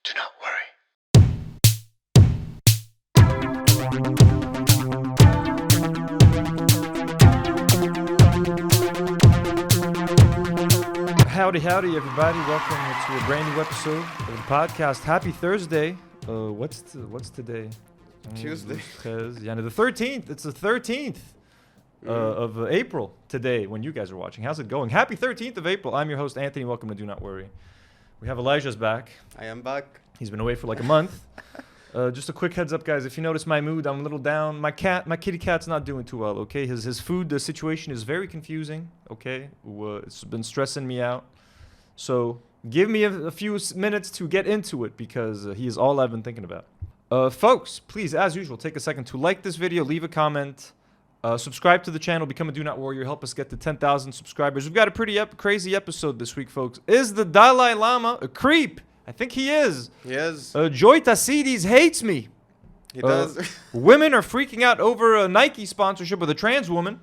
Do not worry. Howdy, everybody. Welcome to a brand new episode of the podcast. Happy Thursday. What's today? Tuesday. Yeah, the 13th. It's the 13th of April today when you guys are watching. How's it going? Happy 13th of April. I'm your host, Anthony. Welcome to Do Not Worry. We have Elijah's back. I am back. He's been away for like a month. Just a quick heads up, guys. If you notice my mood, I'm a little down. My kitty cat's not doing too well, okay? His food situation is very confusing, okay? It's been stressing me out. So give me a few minutes to get into it because he is all I've been thinking about. Folks, please, as usual, take a second to like this video, leave a comment, subscribe to the channel, become a Do Not Warrior, help us get to 10,000 subscribers. We've got a pretty crazy episode this week, folks. Is the Dalai Lama a creep? I think he is. Yes. Joy Tassidis hates me. He does. Women are freaking out over a Nike sponsorship with a trans woman.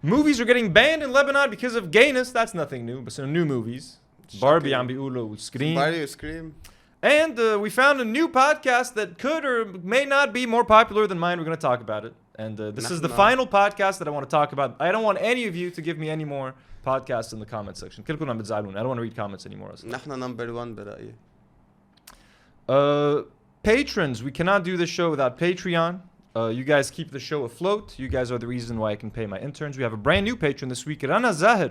Movies are getting banned in Lebanon because of gayness. That's nothing new, but some new movies. Barbie عم بيقولوا Scream. Barbie Scream. And we found a new podcast that could or may not be more popular than mine. We're going to talk about it. And this is the final podcast that I want to talk about. I don't want any of you to give me any more podcasts in the comment section. I don't want to read comments anymore. نحن number 1 برأيي. Patrons, we cannot do this show without Patreon. You guys keep the show afloat. You guys are the reason why I can pay my interns. We have a brand new patron this week, Rana Zahir.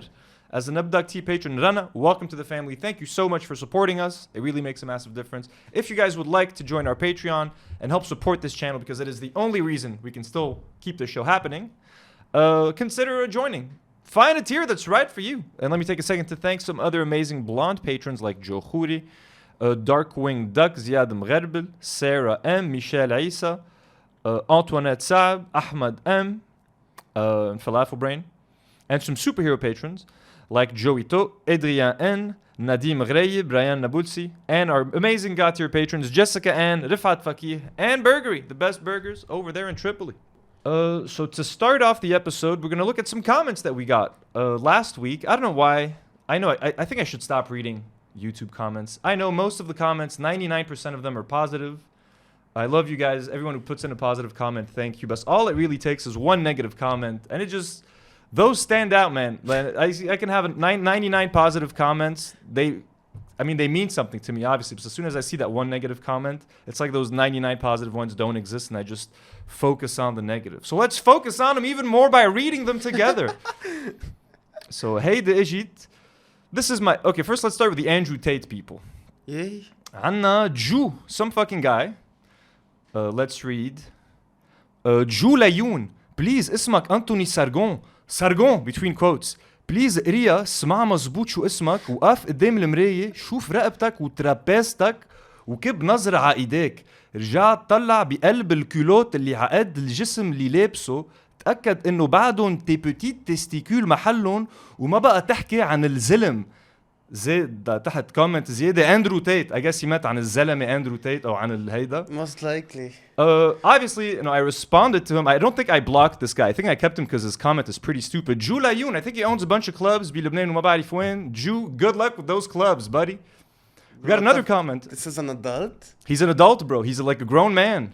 As an abductee patron, Rana, welcome to the family. Thank you so much for supporting us. It really makes a massive difference. If you guys would like to join our Patreon and help support this channel, because it is the only reason we can still keep this show happening, consider joining. Find a tier that's right for you. And let me take a second to thank some other amazing blonde patrons like Joe Khouri, Darkwing Duck, Ziad Mgharbel, Sarah M, Michelle Isa, Antoine Saab, Ahmad M, and Falafel Brain, and some superhero patrons like Joey To, Adrien N, Nadim Ghraye, Brian Nabulsi, and our amazing God tier patrons Jessica Ann, Rifat Fakih, and Burgery, the best burgers over there in Tripoli. So to start off the episode, we're going to look at some comments that we got last week. I don't know why. I think I should stop reading YouTube comments. I know most of the comments, 99% of them are positive. I love you guys. Everyone who puts in a positive comment, thank you. But all it really takes is one negative comment. And it just, those stand out, man. I can have 99 positive comments. They mean something to me, obviously. But as soon as I see that one negative comment, it's like those 99 positive ones don't exist. And I just focus on the negative. So let's focus on them even more by reading them together. So, hey, the Ijit. This is my... Okay, first let's start with the Andrew Tate people. Yay. Anna Ju, some fucking guy. Let's read. Ju Layoun, please اسمك Anthony Sargon. Sargon, between quotes. Please قريها اسمع مظبوط شو اسمك وقف قدام المراية شوف رقبتك وترابيزتك وكب نظرة على ايديك. رجع طلع بقلب الكولوت اللي عقد الجسم اللي لابسه. تأكد انه بعدهم تي بوتيت تستيكول محلهم وما بقى تحكي عن الزلم. زاد تحت كومنت زيادة اندرو تيت. I guess he meant عن الزلمة اندرو تيت او عن الهيدا. Most likely. Obviously, I responded to him. I don't think I blocked this guy. I think I kept him because his comment is pretty stupid. Ju Layoun, I think he owns a bunch of clubs. بلبنان وما بعرف وين. Ju, good luck with those clubs, buddy. We got another comment. This is an adult? He's an adult, bro. He's like a grown man.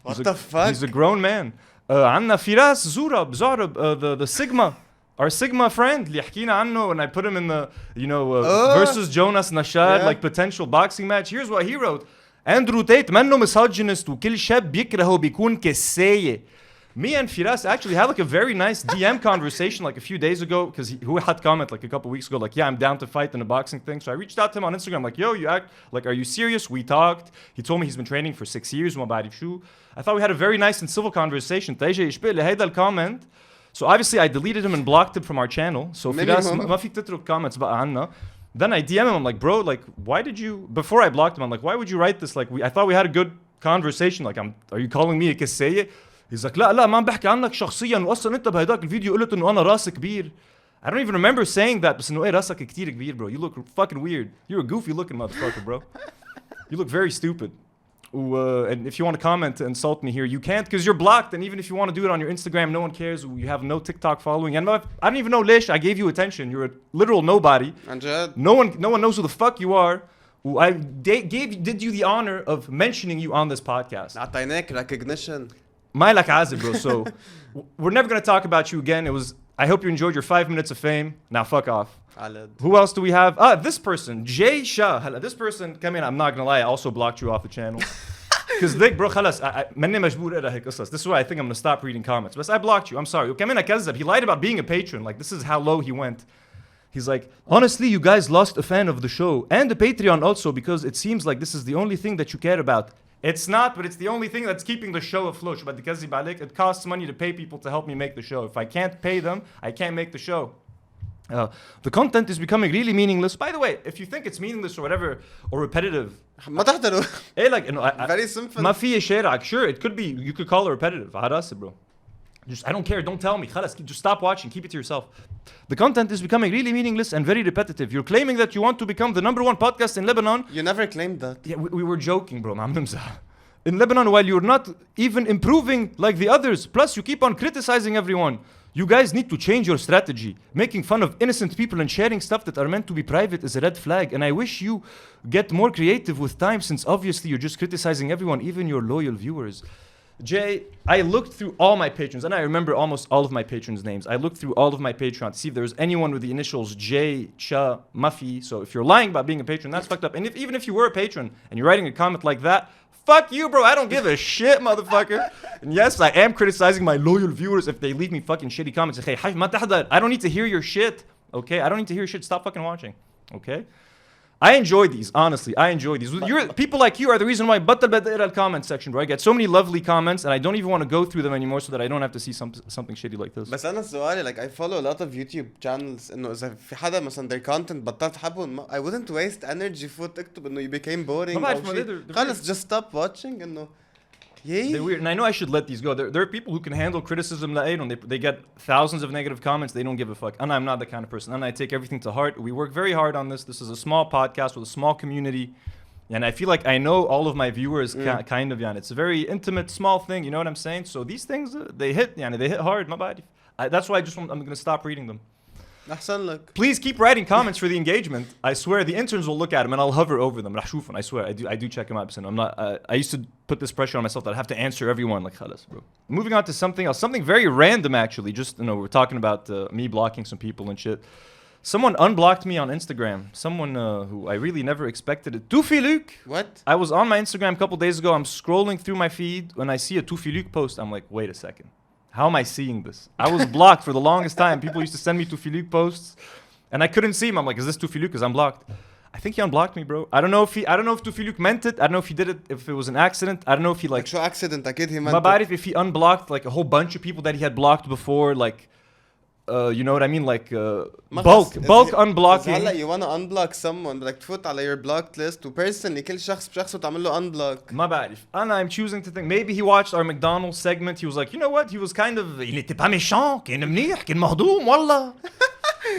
What the fuck? He's a grown man. عنا فراس زورب the Sigma, our Sigma friend اللي حكينا عنه, and I put him in the versus Jonas Nashad, like potential boxing match. Here's what he wrote. Andrew Tate منه misogynist وكل شاب بيكرهه بيكون كساية. Me and Firas actually had like a very nice DM conversation like a few days ago because he had comment like a couple weeks ago like, yeah, I'm down to fight in a boxing thing. So I reached out to him on Instagram like, yo, you act like, are you serious? We talked. He told me he's been training for 6 years. I thought we had a very nice and civil conversation. Comment. So obviously I deleted him and blocked him from our channel. So Firas ما فيك تترك comments بقى عنا. Then I DM him, I'm like, bro, like, why did you, before I blocked him, I'm like, why would you write this? Like, I thought we had a good conversation. Like, are you calling me a كساية? He's like, لا ما عم بحكي عنك شخصيا واصلا انت بهداك الفيديو قلت انه انا راسي كبير. I don't even remember saying that, بس انه ايه راسك كتير كبير, bro. You look fucking weird. You're a goofy looking motherfucker, bro. You look very stupid. And if you want to comment to insult me here, you can't because you're blocked. And even if you want to do it on your Instagram, no one cares. You have no TikTok following. And I don't even know, Lish, I gave you attention. You're a literal nobody. And Jad. No one knows who the fuck you are. did you the honor of mentioning you on this podcast. أعطيناك recognition. My like Azib, bro. So we're never gonna talk about you again. I hope you enjoyed your 5 minutes of fame. Now fuck off. على Who else do we have? This person, Jay Shah. This person, come in. I'm not gonna lie. I also blocked you off the channel. Because like, bro, خلاص. ماني مجبور أقرأ هيك قصص. This is why I think I'm gonna stop reading comments. But I blocked you. I'm sorry. وكمان أكذب. He lied about being a patron. Like, this is how low he went. He's like, honestly, you guys lost a fan of the show and the Patreon also because it seems like this is the only thing that you care about. It's not, but it's the only thing that's keeping the show afloat. But it costs money to pay people to help me make the show. If I can't pay them, I can't make the show. The content is becoming really meaningless. By the way, if you think it's meaningless or whatever, or repetitive, ما تحضروا. like, Very simple. ما في شيء. Sure, it could be. You could call it repetitive. عراسة, bro. I don't care. Don't tell me. خلاص, just stop watching. Keep it to yourself. The content is becoming really meaningless and very repetitive. You're claiming that you want to become the #1 podcast in Lebanon. You never claimed that. Yeah, we were joking, bro. In Lebanon, while you're not even improving like the others. Plus, you keep on criticizing everyone. You guys need to change your strategy. Making fun of innocent people and sharing stuff that are meant to be private is a red flag. And I wish you get more creative with time, since obviously you're just criticizing everyone, even your loyal viewers. Jay, I looked through all my patrons, and I remember almost all of my patrons' names. I looked through all of my Patreons to see if there was anyone with the initials J, Cha, Mafi. So if you're lying about being a patron, that's fucked up. And even if you were a patron and you're writing a comment like that, fuck you, bro. I don't give a shit, motherfucker. And yes, I am criticizing my loyal viewers if they leave me fucking shitty comments. I don't need to hear your shit, okay? I don't need to hear your shit. Stop fucking watching, okay? I enjoy these, honestly. I enjoy these. People like you are the reason why بطل بدي اقرا comment section, bro. I get so many lovely comments and I don't even want to go through them anymore so that I don't have to see something shitty like this. بس أنا سؤالي like I follow a lot of YouTube channels إنه إذا في حدا مثلا their content بطلت حبهم I wouldn't waste energy فوت أكتب إنه you became boring ما أو بعرف شيء. they're خلص just stop watching إنه yay. They're weird, and I know I should let these go. There are people who can handle criticism. They get thousands of negative comments. They don't give a fuck. And I'm not that kind of person. And I take everything to heart. We work very hard on this. This is a small podcast with a small community. And I feel like I know all of my viewers kind of. It's a very intimate, small thing. You know what I'm saying? So these things, they hit hard. My body. That's why I'm going to stop reading them. أحسن لك. Please keep writing comments for the engagement. I swear the interns will look at them and I'll hover over them. I swear I do check them out. I'm not. I used to put this pressure on myself that I have to answer everyone. Like khalas, bro. Moving on to something else, something very random actually. Just we're talking about me blocking some people and shit. Someone unblocked me on Instagram. Someone who I really never expected it. Toufiluk. What? I was on my Instagram a couple days ago. I'm scrolling through my feed when I see a Toufiluk post. I'm like, wait a second. How am I seeing this? I was blocked for the longest time. People used to send me Toufiluk posts, and I couldn't see him. I'm like, is this Toufiluk? Because I'm blocked. I think he unblocked me, bro. I don't know if Toufiluk meant it. I don't know if he did it. If it was an accident. I don't know if he like. شو accident أكيد he meant ما it. بعرف if he unblocked like a whole bunch of people that he had blocked before, like. You know what I mean? Like bulk unblocking. هلا you wanna unblock someone بدك تفوت على your blocked list وpersonally كل شخص بشخصه تعمل له unblock. ما بعرف. I'm choosing to think maybe he watched our McDonald's segment. He was like, you know what? He was kind of il était pas méchant, كان منيح, كان مهضوم والله.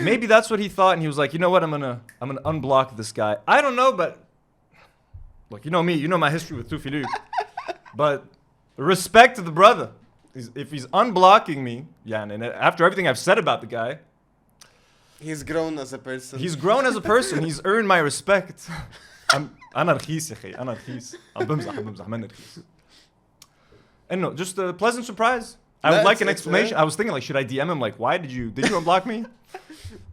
Maybe that's what he thought, and he was like, you know what? I'm gonna unblock this guy. I don't know, but look, you know me. You know my history with Toufiluk. But respect to the brother. If he's unblocking me, and after everything I've said about the guy, He's grown as a person. he's grown as a person. He's earned my respect. أنا رخيص يا أخي. أنا رخيص. بمزح ما رخيص. And no, just a pleasant surprise. I would like an explanation. I was thinking, like, should I DM him? Like, why did you unblock me?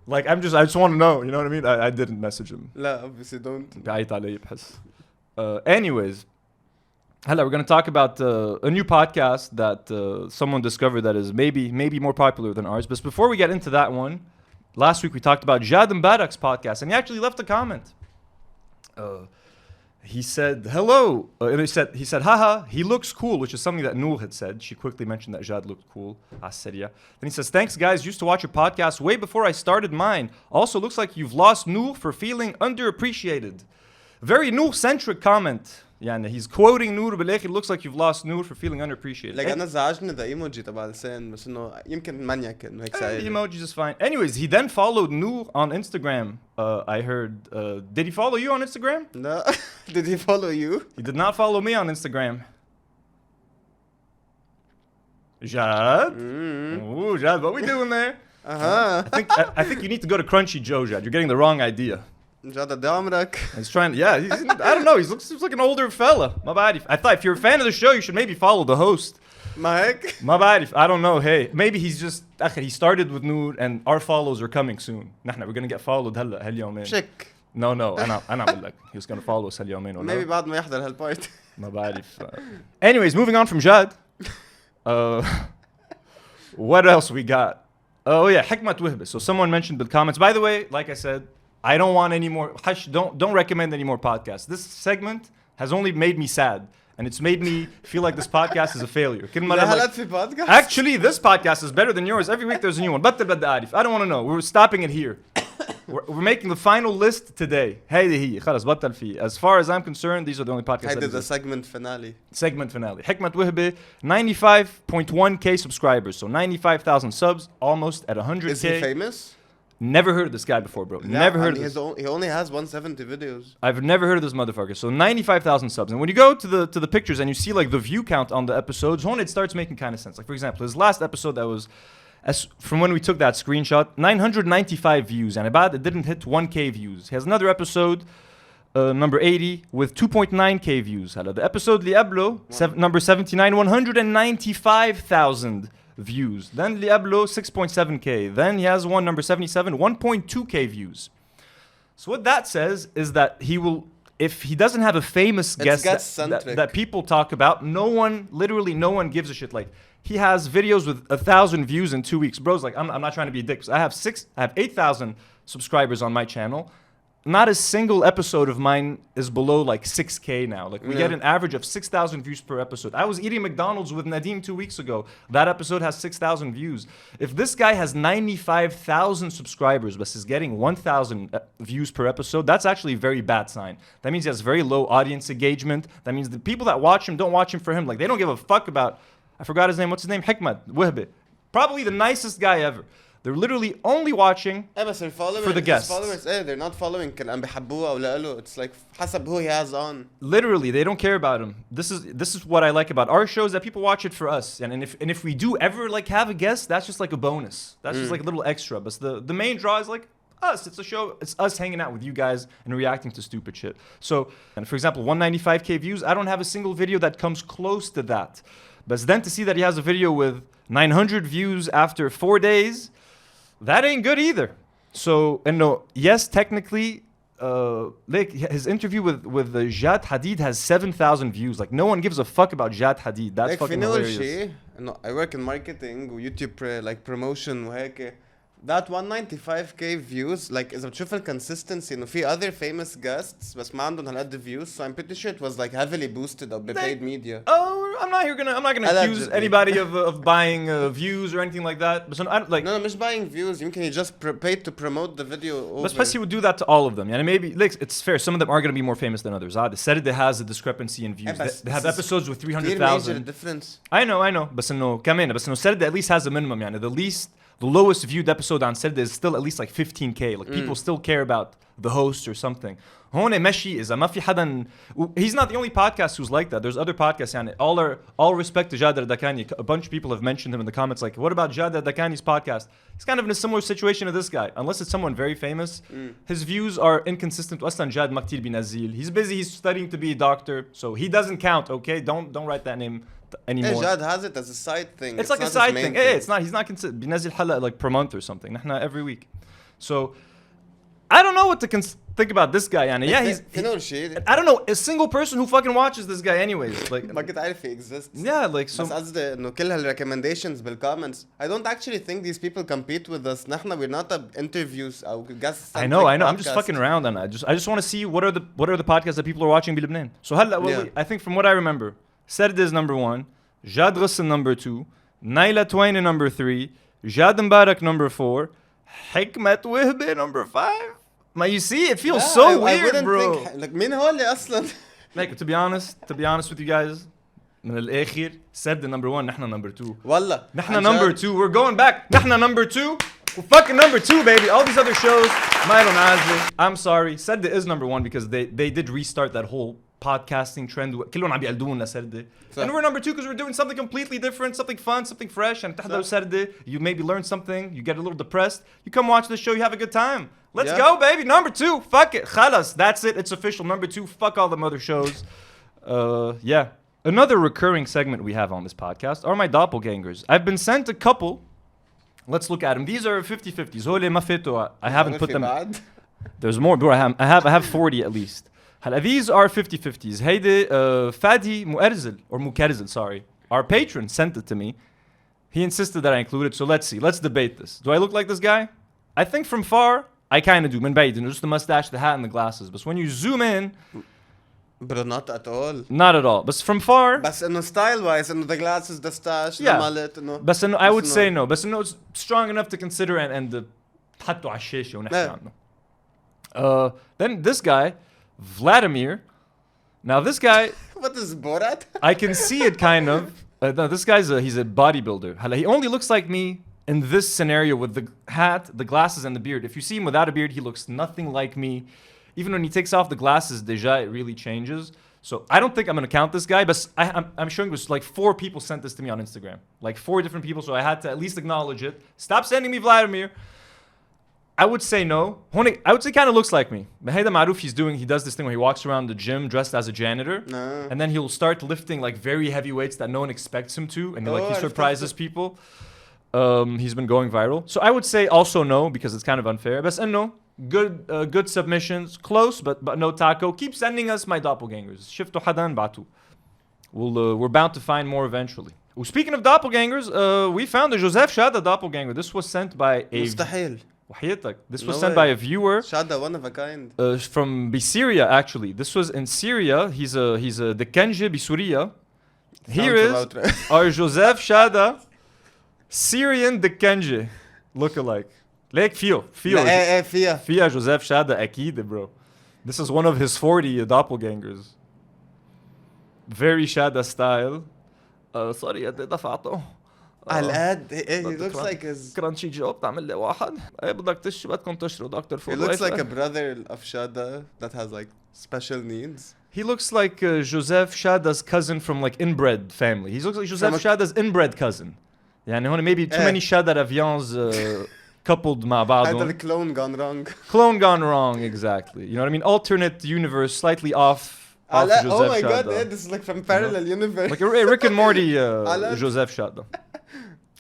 Like, I just want to know. You know what I mean? I didn't message him. لا obviously don't. بعيط علي بحس. Anyways. Hello, we're going to talk about a new podcast that someone discovered that is maybe more popular than ours. But before we get into that one, last week we talked about Jad Mbarak's podcast, and he actually left a comment. He said, hello. And he said, haha, he looks cool, which is something that Noor had said. She quickly mentioned that Jad looked cool. I said, yeah. Then he says, thanks, guys. Used to watch your podcast way before I started mine. Also, looks like you've lost Noor for feeling underappreciated. Very Noor-centric comment. يعني he's quoting نور بالاخر. It looks like you've lost Noor for feeling underappreciated. like أنا زعجني the emoji تبع لسان بس إنه يمكن مانياك إنه هيك سعيد. Emojis is fine. Anyways, he then followed Noor on Instagram. I heard. Did he follow you on Instagram? No. Did he follow you? He did not follow me on Instagram. Jad? Ooh, Jad, what we doing there? Uh-huh. I think you need to go to Crunchy Joe, Jad. You're getting the wrong idea. Jad Mbarak. He's trying. Yeah, I don't know. He looks like an older fella. My bad. I thought if you're a fan of the show, you should maybe follow the host. ما هيك؟ My bad. I don't know. Hey, maybe he's just. He started with Noor, and our follows are coming soon. We're gonna get followed هلا هاليومين. شك. No. أنا أقول لك. He was gonna follow us هاليومين. Maybe بعد ما يحضر هالبارت. ما بعرف. Anyways, moving on from Jad. What else we got? Oh yeah, حكمة وهبة. So someone mentioned in the comments. By the way, like I said, I don't want any more. Don't recommend any more podcasts. This segment has only made me sad, and it's made me feel like this podcast is a failure. Actually, this podcast is better than yours. Every week there's a new one. بطل بدي أعرف. I don't want to know. We're stopping it here. We're making the final list today. هيدي هي خلص بطل فيه. As far as I'm concerned, these are the only podcasts. I did the segment finale. حكمة وهبة, 95.1k subscribers, so 95,000 subs, almost at 100k. Is he famous? Never heard of this guy before, bro. Yeah, never heard of this. He only has 170 videos. I've never heard of this motherfucker. So 95,000 subs. And when you go to the pictures and you see like the view count on the episodes, it starts making kind of sense. Like for example, his last episode that was from when we took that screenshot, 995 views, and about it didn't hit 1k views. He has another episode, number 80, with 2.9k views. The episode Liablo, number 79, 195,000 views. Then Liablo, 6.7k. Then he has one, number 77, 1.2k views. So what that says is that he will, if he doesn't have a famous guest that people talk about, literally no one gives a shit. Like, he has videos with 1,000 views in 2 weeks. Bro's like, I'm not trying to be a dick. I have 8,000 subscribers on my channel. Not a single episode of mine is below like 6k now. Like we get an average of 6,000 views per episode. I was eating McDonald's with Nadim 2 weeks ago. That episode has 6,000 views. If this guy has 95,000 subscribers but is getting 1,000 views per episode, that's actually a very bad sign. That means he has very low audience engagement. That means the people that watch him don't watch him for him. Like they don't give a fuck about, I forgot his name. What's his name? Hikmat Wahbe. Probably the nicest guy ever. They're literally only watching for the guests. Followers, they're not following. It's like حسب who he has on. Literally, they don't care about him. This is what I like about our shows, that people watch it for us. And if we do ever like have a guest, that's just like a bonus. That's just like a little extra. But the main draw is like us. It's a show. It's us hanging out with you guys and reacting to stupid shit. So, and for example, 195k views. I don't have a single video that comes close to that. But then to see that he has a video with 900 views after 4 days, that ain't good either. So, and no, yes, technically, like his interview with Jad Hadid has 7,000 views. Like no one gives a fuck about Jad Hadid. That's fucking hilarious. I work in marketing YouTube like promotion وهيك. That 195k views, like إذا بتشوف الconsistency إنه في other famous guests بس ما عندهم هالقد views, so I'm pretty sure it was like heavily boosted or paid media. Oh, I'm not gonna accuse anybody of buying views or anything like that. But so, no, مش buying views. You can just paid to promote the video. But plus he would do that to all of them. Yeah, maybe like it's fair. Some of them are gonna be more famous than others. Sarde has a discrepancy in views. They have episodes with 300,000. difference. I know. بس إنه كمان Sarde at least has a minimum. يعني the lowest viewed episode on Sarde is still at least like 15k. Like people still care about the host or something. هون ماشي إذا ما في حدا. He's not the only podcast who's like that. There's other podcasts. يعني all respect to Jad Mbarak. A bunch of people have mentioned him in the comments. Like, what about Jad Mbarak's podcast? He's kind of in a similar situation to this guy. Unless it's someone very famous, his views are inconsistent. أصلاً Jad ما كتير بينزل. He's busy. He's studying to be a doctor, so he doesn't count. Okay, don't write that name anymore. Jad has it as a side thing. It's like a side thing. It's not. He's not بينزل حلقة like per month or something. نحنا every week. So I don't know what to think about this guy. يعني yeah, I don't know a single person who fucking watches this guy anyways. Like ما كنت عارف he exists. Yeah, like so. بس قصدي إنه كل هالrecommendations بالcomments. I don't actually think these people compete with us. نحنا we're not interviews أو guests. I know. I'm just fucking around and I just want to see what are the podcasts that people are watching in Lebanon. So I think from what I remember, Sarde is number 1, Jad Ghassan number 2, Naila Twain number 3, Jad Mbarak number 4, Hikmat Wahbe number 5. You see, it feels so weird, bro. Like مين هولي أصلاً? Like to be honest with you guys, من الأخير, Sarde number 1, نحنا number 2. والله. نحنا number 2. We're going back. نحنا number 2. We're fucking number 2, baby. All these other shows, I'm sorry. Sarde is number 1 because they did restart that whole podcasting trend كلهم عم بيقلدون لسردة. And we're number 2 because we're doing something completely different, something fun, something fresh. And تحضر سردة, you maybe learn something, you get a little depressed, you come watch the show, you have a good time. Let's go, baby. Number 2, fuck it, خلاص, that's it, it's official. Number 2, fuck all the other shows. Yeah. Another recurring segment we have on this podcast are my doppelgangers. I've been sent a couple. Let's look at them. These are 50-50s. I haven't put them. There's more, bro. I have 40 at least. These are 50-50s. Heyde Fadi Mukerzil, sorry. Our patron sent it to me. He insisted that I include it, so let's see. Let's debate this. Do I look like this guy? I think from far, I kind of do. من بعيد, just the mustache, the hat, and the glasses. But when you zoom in... But not at all. Not at all. But from far... بس إنه style-wise, إنه the glasses, the stash, the mullet, إنه... بس إنه I would say no. بس إنه it's strong enough to consider and تحطه على الشاشة ونحكي عنه. Then this guy... Vladimir. Now this guy... What is Borat? I can see it kind of. No, this guy's he's a bodybuilder. He only looks like me in this scenario with the hat, the glasses, and the beard. If you see him without a beard, he looks nothing like me. Even when he takes off the glasses, deja, it really changes. So I don't think I'm going to count this guy, but I'm showing this, like 4 people sent this to me on Instagram. Like 4 different people, so I had to at least acknowledge it. Stop sending me Vladimir. I would say no. I would say kind of looks like me. Maheda Maruf, he does this thing where he walks around the gym dressed as a janitor. No. And then he'll start lifting like very heavy weights that no one expects him to. And he surprises people. He's been going viral. So I would say also no, because it's kind of unfair. But no. Good submissions. Close, but no taco. Keep sending us my doppelgangers. Shifto hadan batu. We're bound to find more eventually. Well, speaking of doppelgangers, we found a Joseph Chada doppelganger. This was sent by a... مستحيل. This was sent by a viewer. Chada, one of a kind. From Syria, actually. This was in Syria. He's a Dekenge Bisuria. Here is our Joseph Chada, Syrian Dekenge look-alike. Like Fia Joseph Chada Akid, bro. This is one of his 40 doppelgangers. Very Chada style. Sorry, I دفعته. he looks like his... كرانشي جوب تعمل لي واحد. بدك بدكم تشروا دكتور فول. He looks like a brother of Chada that has like special needs. He looks like Joseph Chada's cousin from like inbred family. He looks like Joseph Chada's inbred cousin. يعني هون maybe too many Chada Ravians coupled مع بعضهم. هذا clone gone wrong. Clone gone wrong, exactly. You know what I mean? Alternate universe, slightly off Joseph oh my Chada. God, this is like from parallel universe. Like a Rick and Morty Joseph Chada.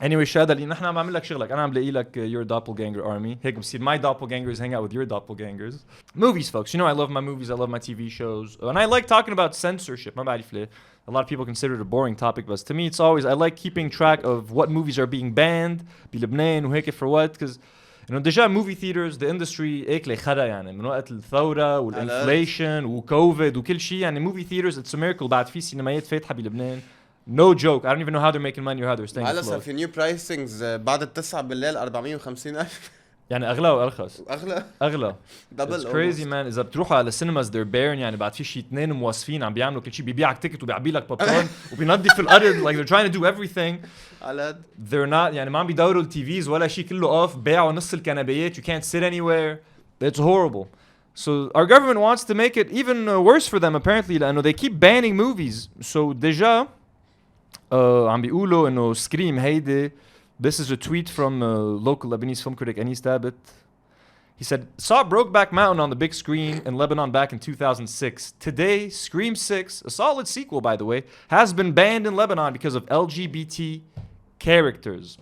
Anyway, Chada, اللي نحن عم بعمل لك شغلك. أنا عم بلاقي لك your doppelganger army. هيك بصير my doppelgangers hang out with your doppelgangers. Movies, folks. You know I love my movies. I love my TV shows. And I like talking about censorship. ما بعرف ليه. A lot of people consider it a boring topic, but to me it's always, I like keeping track of what movies are being banned بلبنان وهيك for what, because you know déjà movie theaters, the industry هيك اللي خرا يعني من وقت الثورة والinflation وكوفيد وكل شيء يعني movie theaters it's a miracle بعد في سينمايات فاتحة بلبنان. No joke. I don't even know how they're making money or how they're staying afloat. هلا صار في new pricings بعد 9 بالليل 450,000. يعني أغلى وأرخص. أغلى. Double. It's crazy man. إذا بتروحوا على cinemas they're bare يعني بعد في شيء 2 موظفين عم بيعملوا كل شيء بيبيعك تيكت وبيعبي لك بابكورن وبينظف الأرض like they're trying to do everything. They're not يعني ما عم بيدوروا الTVs ولا شيء كله off باعوا نص الكنبيات you can't sit anywhere. It's horrible. So our government wants to make it even worse for them apparently لأنه they keep banning movies. So déjà عم بيقولوا إنه Scream هيدي. This is a tweet from local Lebanese film critic Anis Tabit. He said, saw Brokeback Mountain on the big screen in Lebanon back in 2006. Today, Scream 6, a solid sequel by the way, has been banned in Lebanon because of LGBT characters.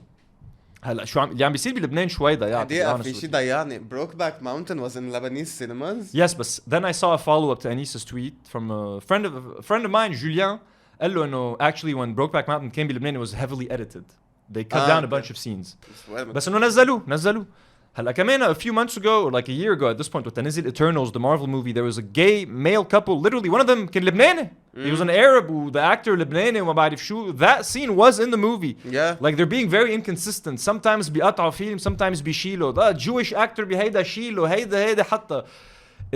هلا شو عم بيصير بلبنان شوي ضياع. في شيء ضيعني. Brokeback Mountain was in Lebanese cinemas. Yes, but then I saw a follow-up to Anis's tweet from a friend of mine, Julien. قال له إنه actually when Brokeback Mountain came بلبنان it was heavily edited. They cut down a bunch of scenes. بس إنه نزلوه. هلا كمان a few months ago or like a year ago at this point with نزل Eternals, the Marvel movie, there was a gay male couple. Literally one of them كان لبناني. He was an Arab و the actor لبناني وما بعرف شو. That scene was in the movie. Yeah. Like they're being very inconsistent. Sometimes بيقطعوا فيلم, sometimes بيشيلوا. The Jewish actor بهيدا شيله, هيدا حتى.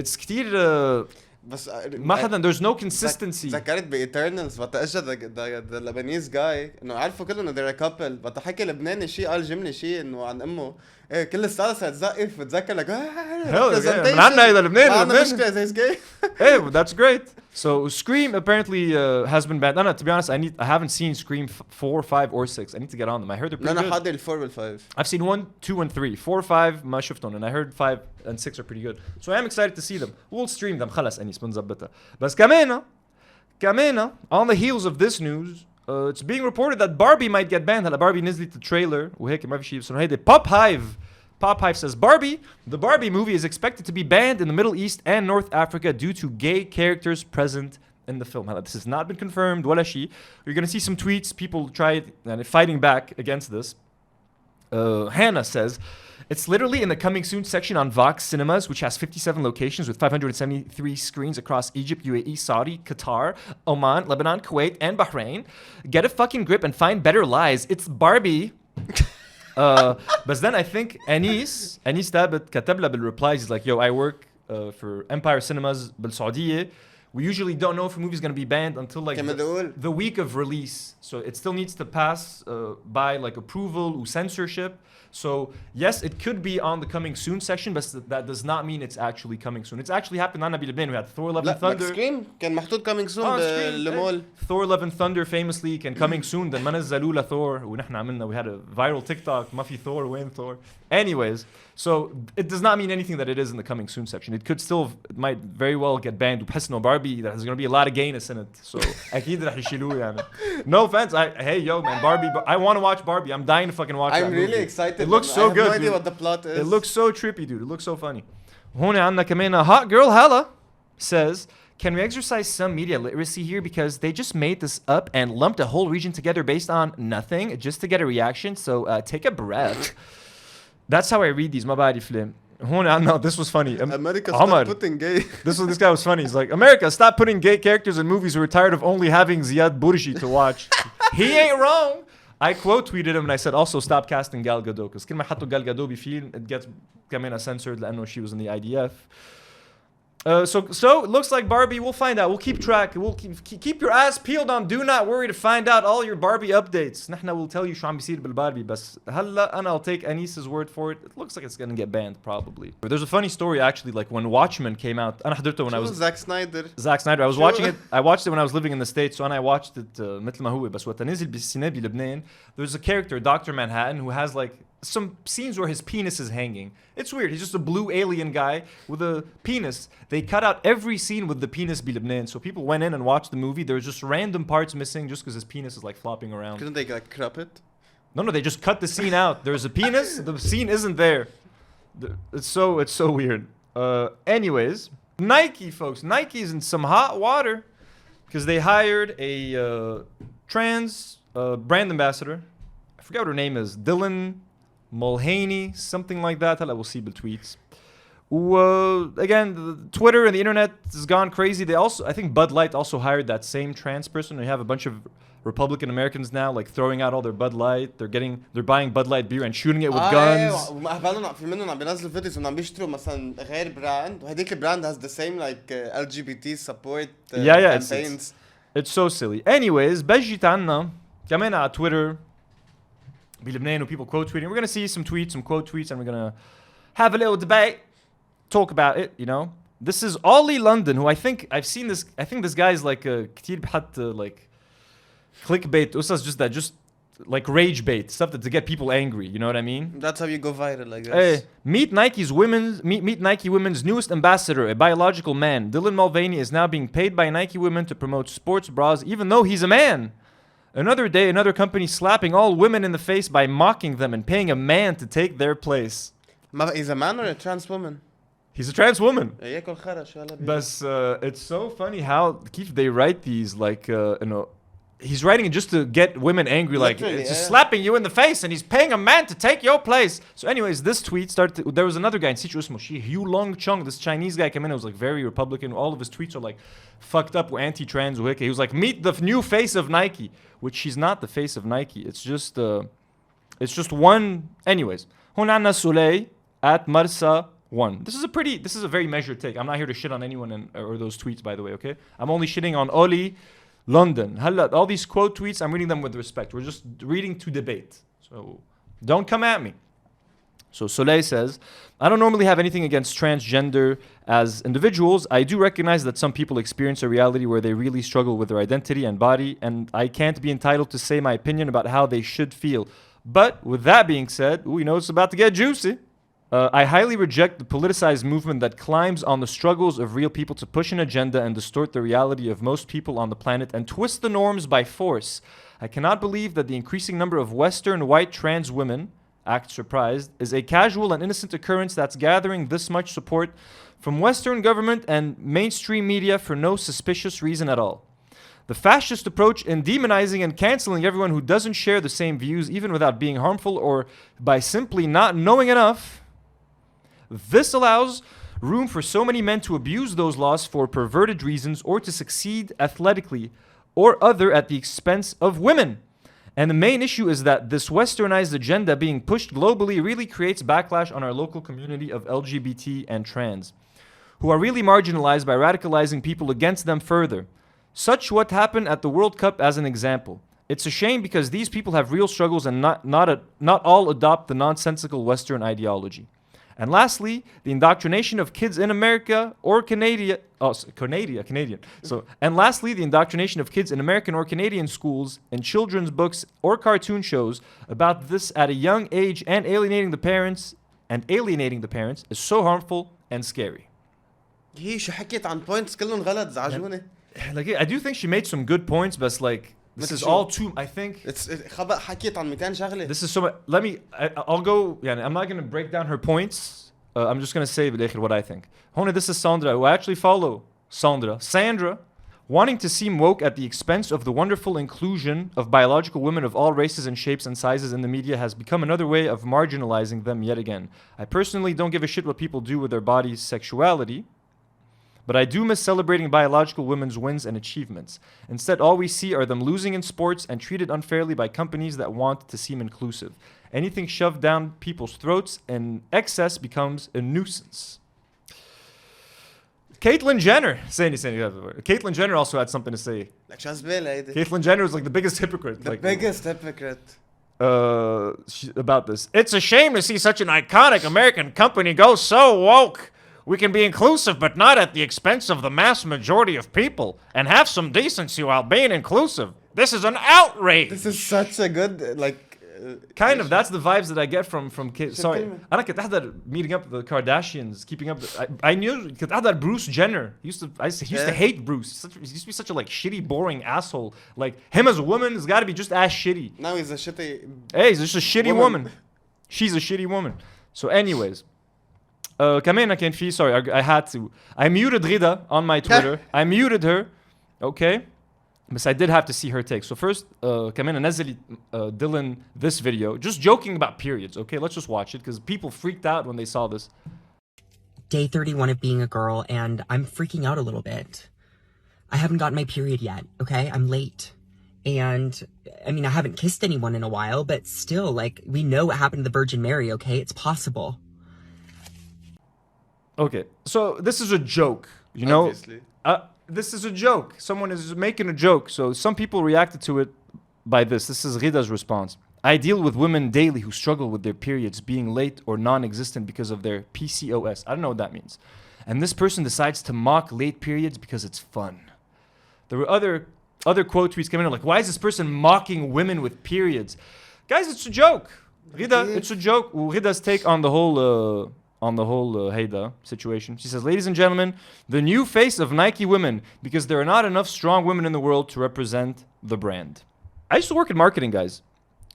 It's كتير بس ما حدا there's no consistency. ذكرت بإيترنالز وقت اجى the Lebanese guy انه عارفوا كلهم انه they're a couple وقت حكى لبناني شيء قال جمله شيء انه عن امه ايه كل السالسة هتزقف وتذكر لك Hell yeah. من عنا إذا لبنان عندنا مشكلة زي سكي. Hey, well, that's great. So Scream apparently has been banned. No, to be honest, I haven't seen Scream 4, 5, or 6. I need to get on them. I heard they're pretty أنا good. حاضر ال4 وال5. I've seen 1, 2, and 3. 4, 5 ما شفتهم, and I heard 5 and 6 are pretty good. So I am excited to see them. We'll stream them. خلاص أنيس بنظبطها. بس كمان on the heels of this news, it's being reported that Barbie might get banned. هلا Barbie نزلت التريلر وهيك ما في شيء بس هيدا Pop Hive says the Barbie movie is expected to be banned in the Middle East and North Africa due to gay characters present in the film. This has not been confirmed. ولا شيء. You're going to see some tweets, people fighting back against this. Hannah says, it's literally in the coming soon section on Vox Cinemas, which has 57 locations with 573 screens across Egypt, UAE, Saudi, Qatar, Oman, Lebanon, Kuwait, and Bahrain. Get a fucking grip and find better lies. It's Barbie. But then I think Anis Tabit كتب له بالreplies, he's like, yo, I work for Empire Cinemas بالسعودية. We usually don't know if a movie is going to be banned until like the week of release. So it still needs to pass by like approval or censorship. So yes, it could be on the coming soon section, but that does not mean it's actually coming soon. It's actually happened on Lebanon. We had Thor Love and Thunder. Scream كان محطوط coming soon بالمول. Thor Love and Thunder famously can coming soon. Then ما نزلوا له Thor ونحن عملنا, we had a viral TikTok ما في Thor وين Thor. Anyways, so it does not mean anything that it is in the coming soon section. It might very well get banned. وبحس إنه Barbie there's going to be a lot of gayness in it. So أكيد رح يشيلوه يعني. No offense. Hey yo man, Barbie. I want to watch Barbie. I'm dying to fucking watch that movie. I'm really excited. It looks so good. I have no idea what the plot is. It looks so trippy, dude. It looks so funny. هون عندنا كمان Hot Girl Hella says, can we exercise some media literacy here because they just made this up and lumped a whole region together based on nothing just to get a reaction. So take a breath. That's how I read these. ما بعرف ليه. هون عندنا, this was funny. America stop putting gay. This guy was funny. He's like, America, stop putting gay characters in movies. We're tired of only having Ziad Burji to watch. He ain't wrong. I quote tweeted him and I said, also stop casting Gal Gadot because كل ما حطوا Gal Gadot بفيلم it gets كمان censored لأنه she was in the IDF. So it looks like Barbie. We'll find out. We'll keep track. We'll keep your ass peeled on Do Not Worry to find out all your Barbie updates. نحن will tell you شو عم بيصير بالباربي. بس هلا أنا I'll take Anis's word for it. It looks like it's gonna get banned probably. There's a funny story actually. Like when Watchmen came out, أنا حضرته when I was Zack Snyder. I was watching it. I watched it when I was living in the States. So I watched it مثل ما هو. بس وقت نزل بالسينما بلبنان, there's a character, Dr. Manhattan, who has like some scenes where his penis is hanging. It's weird. He's just a blue alien guy with a penis. They cut out every scene with the penis Bilibnan. So people went in and watched the movie. There's just random parts missing just because his penis is like flopping around. Couldn't they like crop it? No, they just cut the scene out. There's a penis. The scene isn't there. It's so weird. Anyways, Nike, folks. Nike's in some hot water because they hired a trans brand ambassador. I forget what her name is. Dylan Mulhaney, something like that. I will see the tweets. Again, the Twitter and the internet has gone crazy. I think Bud Light also hired that same trans person. They have a bunch of Republican Americans now, like throwing out all their Bud Light. They're buying Bud Light beer and shooting it with guns. في منهم عم بينزلوا فيديوز وعم بيشتروا مثلا غير براند وهديك البراند has the same like LGBT support campaigns. It's so silly. Anyways, بجيت عنا كمان على Twitter بلبنان people quote tweeting. We're gonna see some quote tweets, and we're gonna have a little debate, talk about it. You know, this is Ollie London, who I think I've seen this. I think this guy's like كتير بحط like clickbait. Just like rage bait stuff to get people angry. You know what I mean? That's how you go viral, I guess. Hey, meet Nike Women's newest ambassador, a biological man. Dylan Mulvaney is now being paid by Nike Women to promote sports bras, even though he's a man. Another day, another company slapping all women in the face by mocking them and paying a man to take their place. He's a man or a trans woman? He's a trans woman. But it's so funny how they write these like he's writing it just to get women angry, like it's just slapping you in the face, and he's paying a man to take your place. So anyways, this tweet started. There was another guy in Sichu Usmo, Hugh Long Chung, this Chinese guy came in. It was like very Republican. All of his tweets are like fucked up, anti-trans. He was like, meet the new face of Nike, which she's not the face of Nike. It's just one. Anyways, Honana Soleil at Marsa 1. This is a very measured take. I'm not here to shit on anyone or those tweets, by the way. Okay, I'm only shitting on Oli London. All these quote tweets, I'm reading them with respect. We're just reading to debate. So don't come at me. So Soleil says, I don't normally have anything against transgender as individuals. I do recognize that some people experience a reality where they really struggle with their identity and body, and I can't be entitled to say my opinion about how they should feel. But with that being said, it's about to get juicy. I highly reject the politicized movement that climbs on the struggles of real people to push an agenda and distort the reality of most people on the planet and twist the norms by force. I cannot believe that the increasing number of Western white trans women, act surprised, is a casual and innocent occurrence that's gathering this much support from Western government and mainstream media for no suspicious reason at all. The fascist approach in demonizing and canceling everyone who doesn't share the same views, even without being harmful or by simply not knowing enough, this allows room for so many men to abuse those laws for perverted reasons or to succeed athletically or other at the expense of women. And the main issue is that this westernized agenda being pushed globally really creates backlash on our local community of LGBT and trans, who are really marginalized by radicalizing people against them further. Such what happened at the World Cup as an example. It's a shame because these people have real struggles and not all adopt the nonsensical Western ideology. And lastly, the indoctrination of kids in America or Canadian. And lastly, the indoctrination of kids in American or Canadian schools in children's books or cartoon shows about this at a young age and alienating the parents is so harmful and scary. هي شو حكيت عن points كلهم غلط زعجوني. Like, I do think she made some good points, but it's like, this is all too, I think. خبأ حكيت عن 200 شغلة. This is so much. I'll go, I'm not going to break down her points. I'm just going to say what I think. Hona, this is Sandra, who I actually follow Sandra, wanting to seem woke at the expense of the wonderful inclusion of biological women of all races and shapes and sizes in the media has become another way of marginalizing them yet again. I personally don't give a shit what people do with their body's sexuality, but I do miss celebrating biological women's wins and achievements. Instead, all we see are them losing in sports and treated unfairly by companies that want to seem inclusive. Anything shoved down people's throats in excess becomes a nuisance. Caitlyn Jenner. Caitlyn Jenner also had something to say. Caitlyn Jenner is like the biggest hypocrite. Biggest hypocrite. About this. It's a shame to see such an iconic American company go so woke. We can be inclusive, but not at the expense of the mass majority of people, and have some decency while being inclusive. This is an outrage. This is such a good, kind of. That's the vibes that I get from kids. Sorry, أنا كنت أحضر meeting up the Kardashians, keeping up. I knew كنت أحضر Bruce Jenner. He used to hate Bruce. He used to be such a shitty, boring asshole. Like him as a woman has got to be just as shitty. Now he's a shitty. Hey, he's just a shitty woman. She's a shitty woman. So, anyways. كمان كان في sorry I had to I muted Rida on my Twitter. I muted her, okay, but I did have to see her take. So first كمان نزل Dylan this video just joking about periods. Okay, let's just watch it because people freaked out when they saw this. Day 31 of being a girl, and I'm freaking out a little bit. I haven't gotten my period yet, okay? I'm late. And I mean, I haven't kissed anyone in a while, but still, we know what happened to the Virgin Mary, okay? It's possible. Okay, so this is a joke, you know? Obviously. This is a joke. Someone is making a joke. So some people reacted to it by this. This is Rida's response. I deal with women daily who struggle with their periods being late or non-existent because of their PCOS. I don't know what that means. And this person decides to mock late periods because it's fun. There were other quote tweets coming in like, why is this person mocking women with periods? Guys, it's a joke. Rida, it's a joke. Rida's take on the whole Haida situation. She says, ladies and gentlemen, the new face of Nike women, because there are not enough strong women in the world to represent the brand. I used to work in marketing, guys.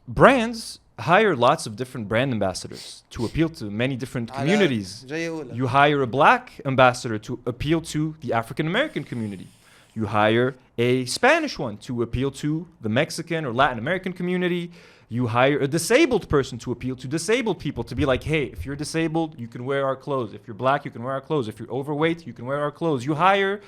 Brands hire lots of different brand ambassadors to appeal to many different communities. You hire a black ambassador to appeal to the African American community. You hire a Spanish one to appeal to the Mexican or Latin American community. You hire a disabled person to appeal to disabled people, to be like, hey, if you're disabled, you can wear our clothes. If you're black, you can wear our clothes. If you're overweight, you can wear our clothes. You hire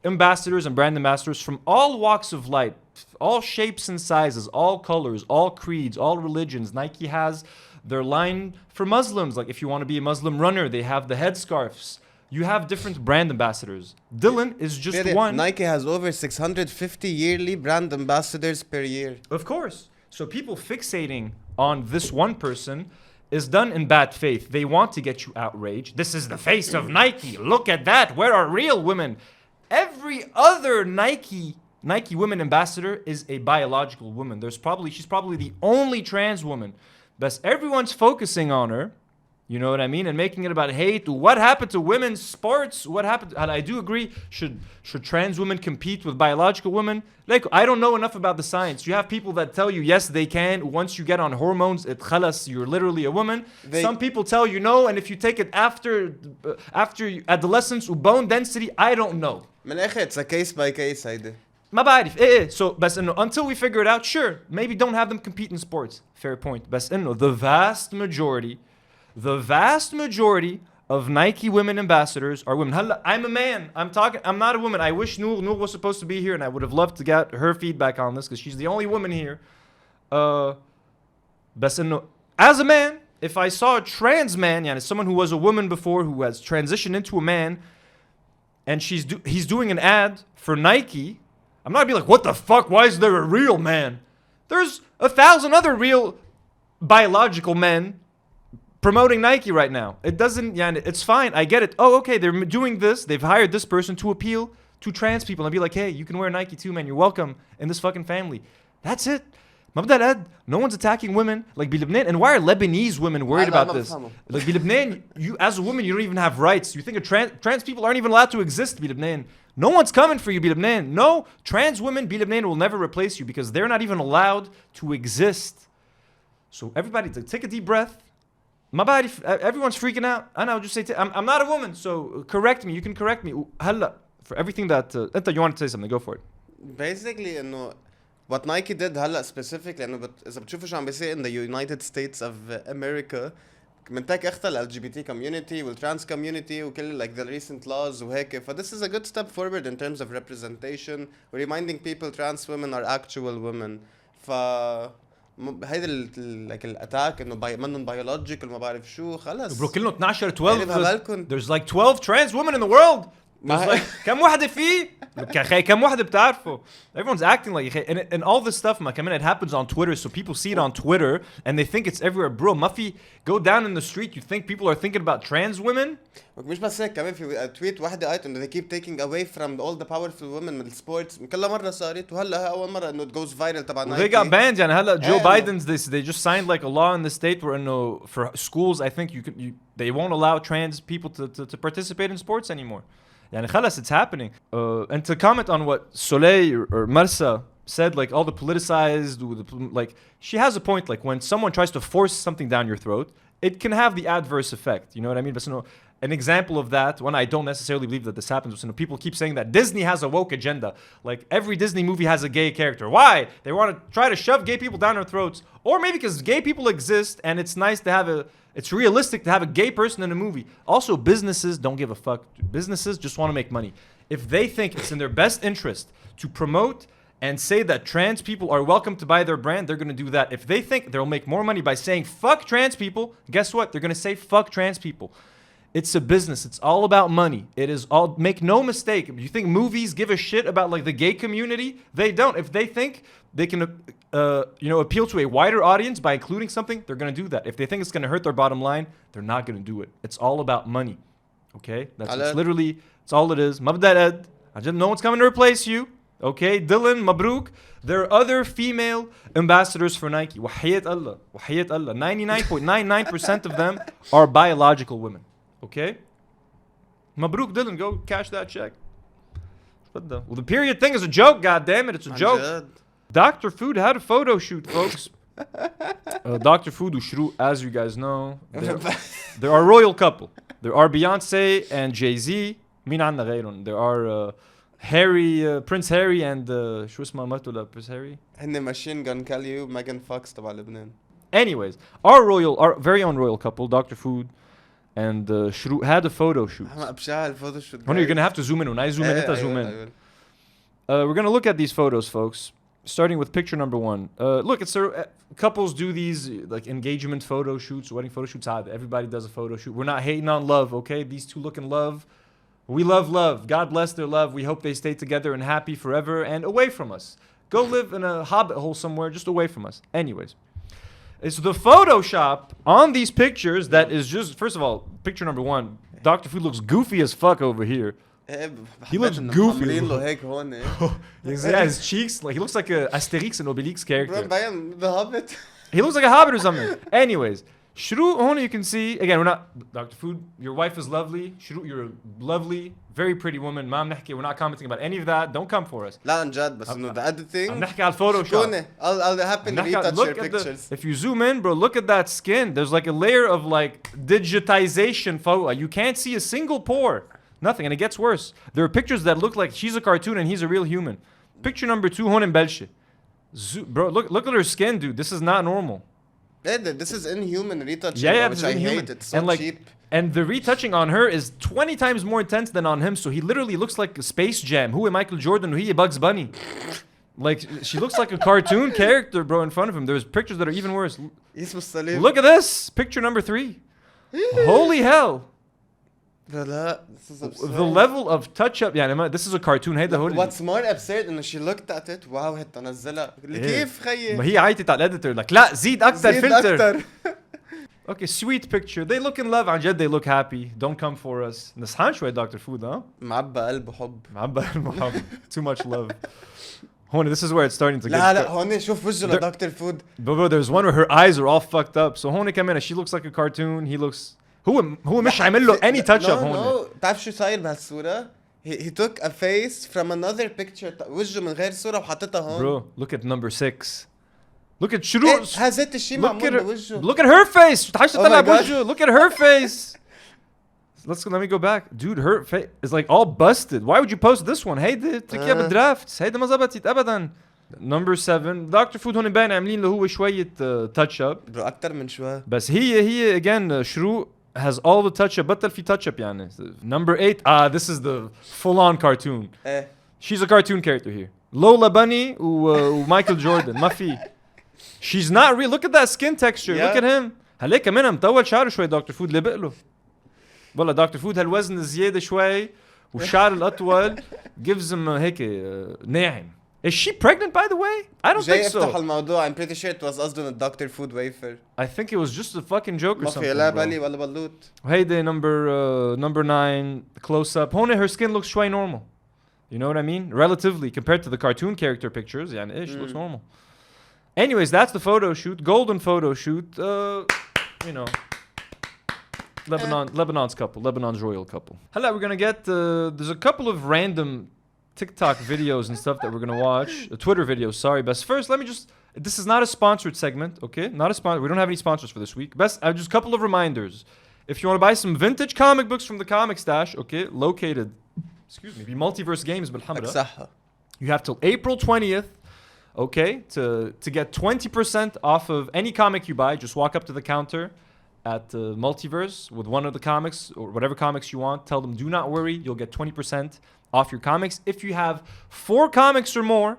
ambassadors and brand ambassadors from all walks of life, all shapes and sizes, all colors, all creeds, all religions. Nike has their line for Muslims. Like if you want to be a Muslim runner, they have the headscarves. You have different brand ambassadors. Dylan is just one. Nike has over 650 yearly brand ambassadors per year. Of course. So people fixating on this one person is done in bad faith. They want to get you outraged. This is the face of Nike. Look at that. Where are real women? Every other Nike women ambassador is a biological woman. She's probably the only trans woman. But everyone's focusing on her. You know what I mean? And making it about hate. What happened to women's sports? What happened? And I do agree. Should trans women compete with biological women? Like, I don't know enough about the science. You have people that tell you, yes, they can. Once you get on hormones, khalas, you're literally a woman. Some people tell you no. And if you take it after adolescence or bone density, I don't know. من الآخر it's a case by case هيدا. ما بعرف. So, بس إنه until we figure it out, sure, maybe don't have them compete in sports. Fair point. بس إنه the vast majority of Nike women ambassadors are women. I'm a man. I'm not a woman. I wish Noor was supposed to be here, and I would have loved to get her feedback on this because she's the only woman here. As a man, if I saw a trans man, someone who was a woman before who has transitioned into a man, and he's doing an ad for Nike, I'm not gonna be like, what the fuck? Why is there a real man? There's 1,000 other real biological men promoting Nike right now. It's fine. I get it. Oh, okay, they're doing this. They've hired this person to appeal to trans people and be like, hey, you can wear Nike too, man. You're welcome in this fucking family. That's it. No one's attacking women. Like, Lebanon. And why are Lebanese women worried about this? Like, Lebanon, you as a woman, you don't even have rights. You think trans people aren't even allowed to exist, Lebanon. No one's coming for you, Lebanon. No, trans women, Lebanon, will never replace you because they're not even allowed to exist. So everybody, take a deep breath. My body, everyone's freaking out. I'll just say, I'm not a woman, so correct me. You can correct me. For everything that, you want to say something, go for it. Basically, what Nike did specifically, إذا بتشوفوا شو عم بيصير in the United States of America, من تاك اختل LGBT community والtrans community وكل like the recent laws وهيك. This is a good step forward in terms of representation, reminding people trans women are actual women. هيدا like الاتاك انه منن biological ما بعرف شو خلص برو كلنا 12 there's like 12 trans women in the world. Like, كم واحدة فيه؟ كم واحدة بتعرفه؟ Everyone's acting like and all this stuff it happens on Twitter, so people see it on Twitter and they think it's everywhere. Bro, ما في go down in the street, you think people are thinking about trans women? مش بس هيك كمان في تويت واحدة قالت انه they keep taking away from all the powerful women من السبورتس كل مرة صارت وهلا أول مرة انه it goes viral تبع Nike. They got banned هلا Joe Biden's they just signed like a law in the state where for schools I think they won't allow trans people to participate in sports anymore. خلاص, it's happening. And to comment on what Soleil or Marsa said, like all the politicized, like she has a point. Like when someone tries to force something down your throat, it can have the adverse effect. You know what I mean? But an example of that, one I don't necessarily believe that this happens. People keep saying that Disney has a woke agenda. Like every Disney movie has a gay character. Why? They want to try to shove gay people down our throats, or maybe because gay people exist and it's nice to have it's realistic to have a gay person in a movie. Also, businesses don't give a fuck. Businesses just want to make money. If they think it's in their best interest to promote and say that trans people are welcome to buy their brand, they're going to do that. If they think they'll make more money by saying fuck trans people, guess what? They're going to say fuck trans people. It's a business. It's all about money. It is all, make no mistake. You think movies give a shit about like the gay community? They don't. If they think they can appeal to a wider audience by including something, they're going to do that. If they think it's going to hurt their bottom line, they're not going to do it. It's all about money. Okay? It's all it is. No one's coming to replace you. Okay? Dylan, Mabruk. There are other female ambassadors for Nike. Wahiyat Allah. 99.99% of them are biological women. Okay? Mabruk, Dylan, go cash that check. Well, the period thing is a joke, goddammit. It's a joke. Dr. Food had a photo shoot, folks. Dr. Food Ushru, as you guys know, there are a royal couple. There are Beyonce and Jay-Z. There are Prince Harry and شو اسمها مرته Prince Harry. هن Machine Gun Kelly Megan Fox تبع لبنان. Anyways, our very own royal couple, Dr. Food and Shru, had a photo shoot. You're gonna have to zoom in. When I zoom in, zoom in. We're gonna look at these photos, folks. Starting with picture number 1. Look, it's couples do these like engagement photo shoots, wedding photo shoots. Everybody does a photo shoot. We're not hating on love, okay? These two look in love. We love love. God bless their love. We hope they stay together and happy forever and away from us. Go live in a hobbit hole somewhere just away from us. Anyways, It's the Photoshop on these pictures that is just, first of all, picture number 1, Dr. Food looks goofy as fuck over here. He looks goofy. Yeah, his cheeks, like he looks like a Asterix and Obelix character. The Hobbit. He looks like a hobbit or something. Anyways, Shru, Hona, you can see, again, we're not, Dr. Food, your wife is lovely. Shru, you're a lovely, very pretty woman. ما عم نحكي, we're not commenting about any of that. Don't come for us. لا عن جد بس انه the editing. عم نحكي على Photoshop. I'll happily retouch your pictures. If you zoom in, bro, look at that skin. There's like a layer of like digitization photo. You can't see a single pore. Nothing, and it gets worse. There are pictures that look like she's a cartoon and he's a real human. Picture number 2, Hon Belche. Bro, look at her skin, dude. This is not normal. This is inhuman retouching, Yeah, which this is I inhuman. hate. It's so And like, cheap. and the retouching on her is 20 times more intense than on him. So he literally looks like a Space Jam. Who Michael Jordan? Who Bugs Bunny? Like she looks like a cartoon character, bro, in front of him. There's pictures that are even worse. Look at this. Picture number 3. Holy hell. This is absurd. The level of touch-up, يعني this is a cartoon. هيدا هو What's more absurd انه she looked at it, واو هي تنزلها كيف خيي ما هي عيطت على الاديتور like لا زيد اكثر زيد فلتر. أكتر. Okay, sweet picture. They look in love. عن جد they look happy. Don't come for us. نصحان شوي Dr. Food, huh? معبى قلب حب. معبى المحب. Too much love. هون, this is where it's starting to get. لا هون شوف وجهه لدكتور فود. Bro, there's one where her eyes are all fucked up. So هون كمان she looks like a cartoon. He looks. هو مش عامل له any touch up هون. No, بتعرف شو صاير بهالصورة؟ He took a face from another picture, وجهه من غير صورة وحطتها هون. Bro, look at number 6. Look at شروق. هذا الشيء معمول بوجهه. Look at her face. تعال تطلع God. بوجهه. Look at her face. Let me go back. Dude, her face is like all busted. Why would you post this one? هيدا تركيها بالدرافت. هيدا ما زبطت ابدا. Number 7. Dr. Food هون مبين عاملين له هو شوية touch up. Bro أكتر من شوي. بس هي again شروق has all the touch up. بطل في touch up يعني. Number 8. This is the full on cartoon. She's a cartoon character here. Lola Bunny ومايكل جوردن ما في. She's not real. Look at that skin texture. Yeah. Look at him. هليك كمان مطول شعره شوي Dr. Food لبق له. والله Dr. Food هالوزن الزيادة شوي والشعر الأطول gives him هيك ناعم. Is she pregnant by the way? I don't think so. افتح الموضوع. I'm pretty sure it was قصدهم الدكتور فود wafer. I think it was just a fucking joke or ما something. في لا بالي ولا بلوت. هيدا number 9 close up. هون her skin looks شوي normal. You know what I mean? Relatively compared to the cartoon character pictures. يعني she looks normal. Anyways, that's the photo shoot. Golden photo shoot. You know. Lebanon's couple. Lebanon's royal couple. Hello, we're gonna get there's a couple of random TikTok videos and stuff that we're gonna watch. Twitter videos, sorry. But first, let me just this is not a sponsored segment, okay? Not a sponsor. We don't have any sponsors for this week. Just a couple of reminders. If you want to buy some vintage comic books from the comic stash, okay, located be Multiverse Games بالحمرة. You have till April 20th. Okay, to get 20% off of any comic you buy, just walk up to the counter at Multiverse with one of the comics or whatever comics you want. Tell them, do not worry, you'll get 20% off your comics. If you have 4 comics or more,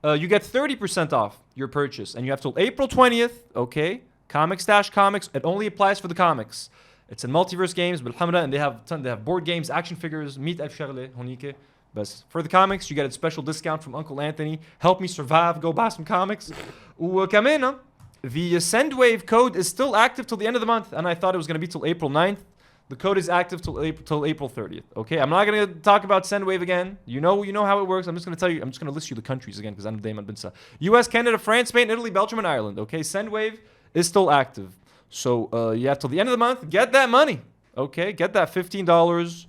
you get 30% off your purchase. And you have till April 20th, okay? Comic Stash Comics, it only applies for the comics. It's in Multiverse Games, and they have board games, action figures, meet ألف شغلة هونيك. But for the comics, you get a special discount from Uncle Anthony. Help me survive. Go buy some comics. وكمان the Sendwave code is still active till the end of the month, and I thought it was going to be till April 9th. The code is active till April 30th. Okay, I'm not going to talk about Sendwave again. You know how it works. I'm just going to tell you. I'm just going to list you the countries again because I'm Damon Binsa. U.S., Canada, France, Spain, Italy, Belgium, and Ireland. Okay, Sendwave is still active. So you have till the end of the month. Get that money. Okay, get that $15.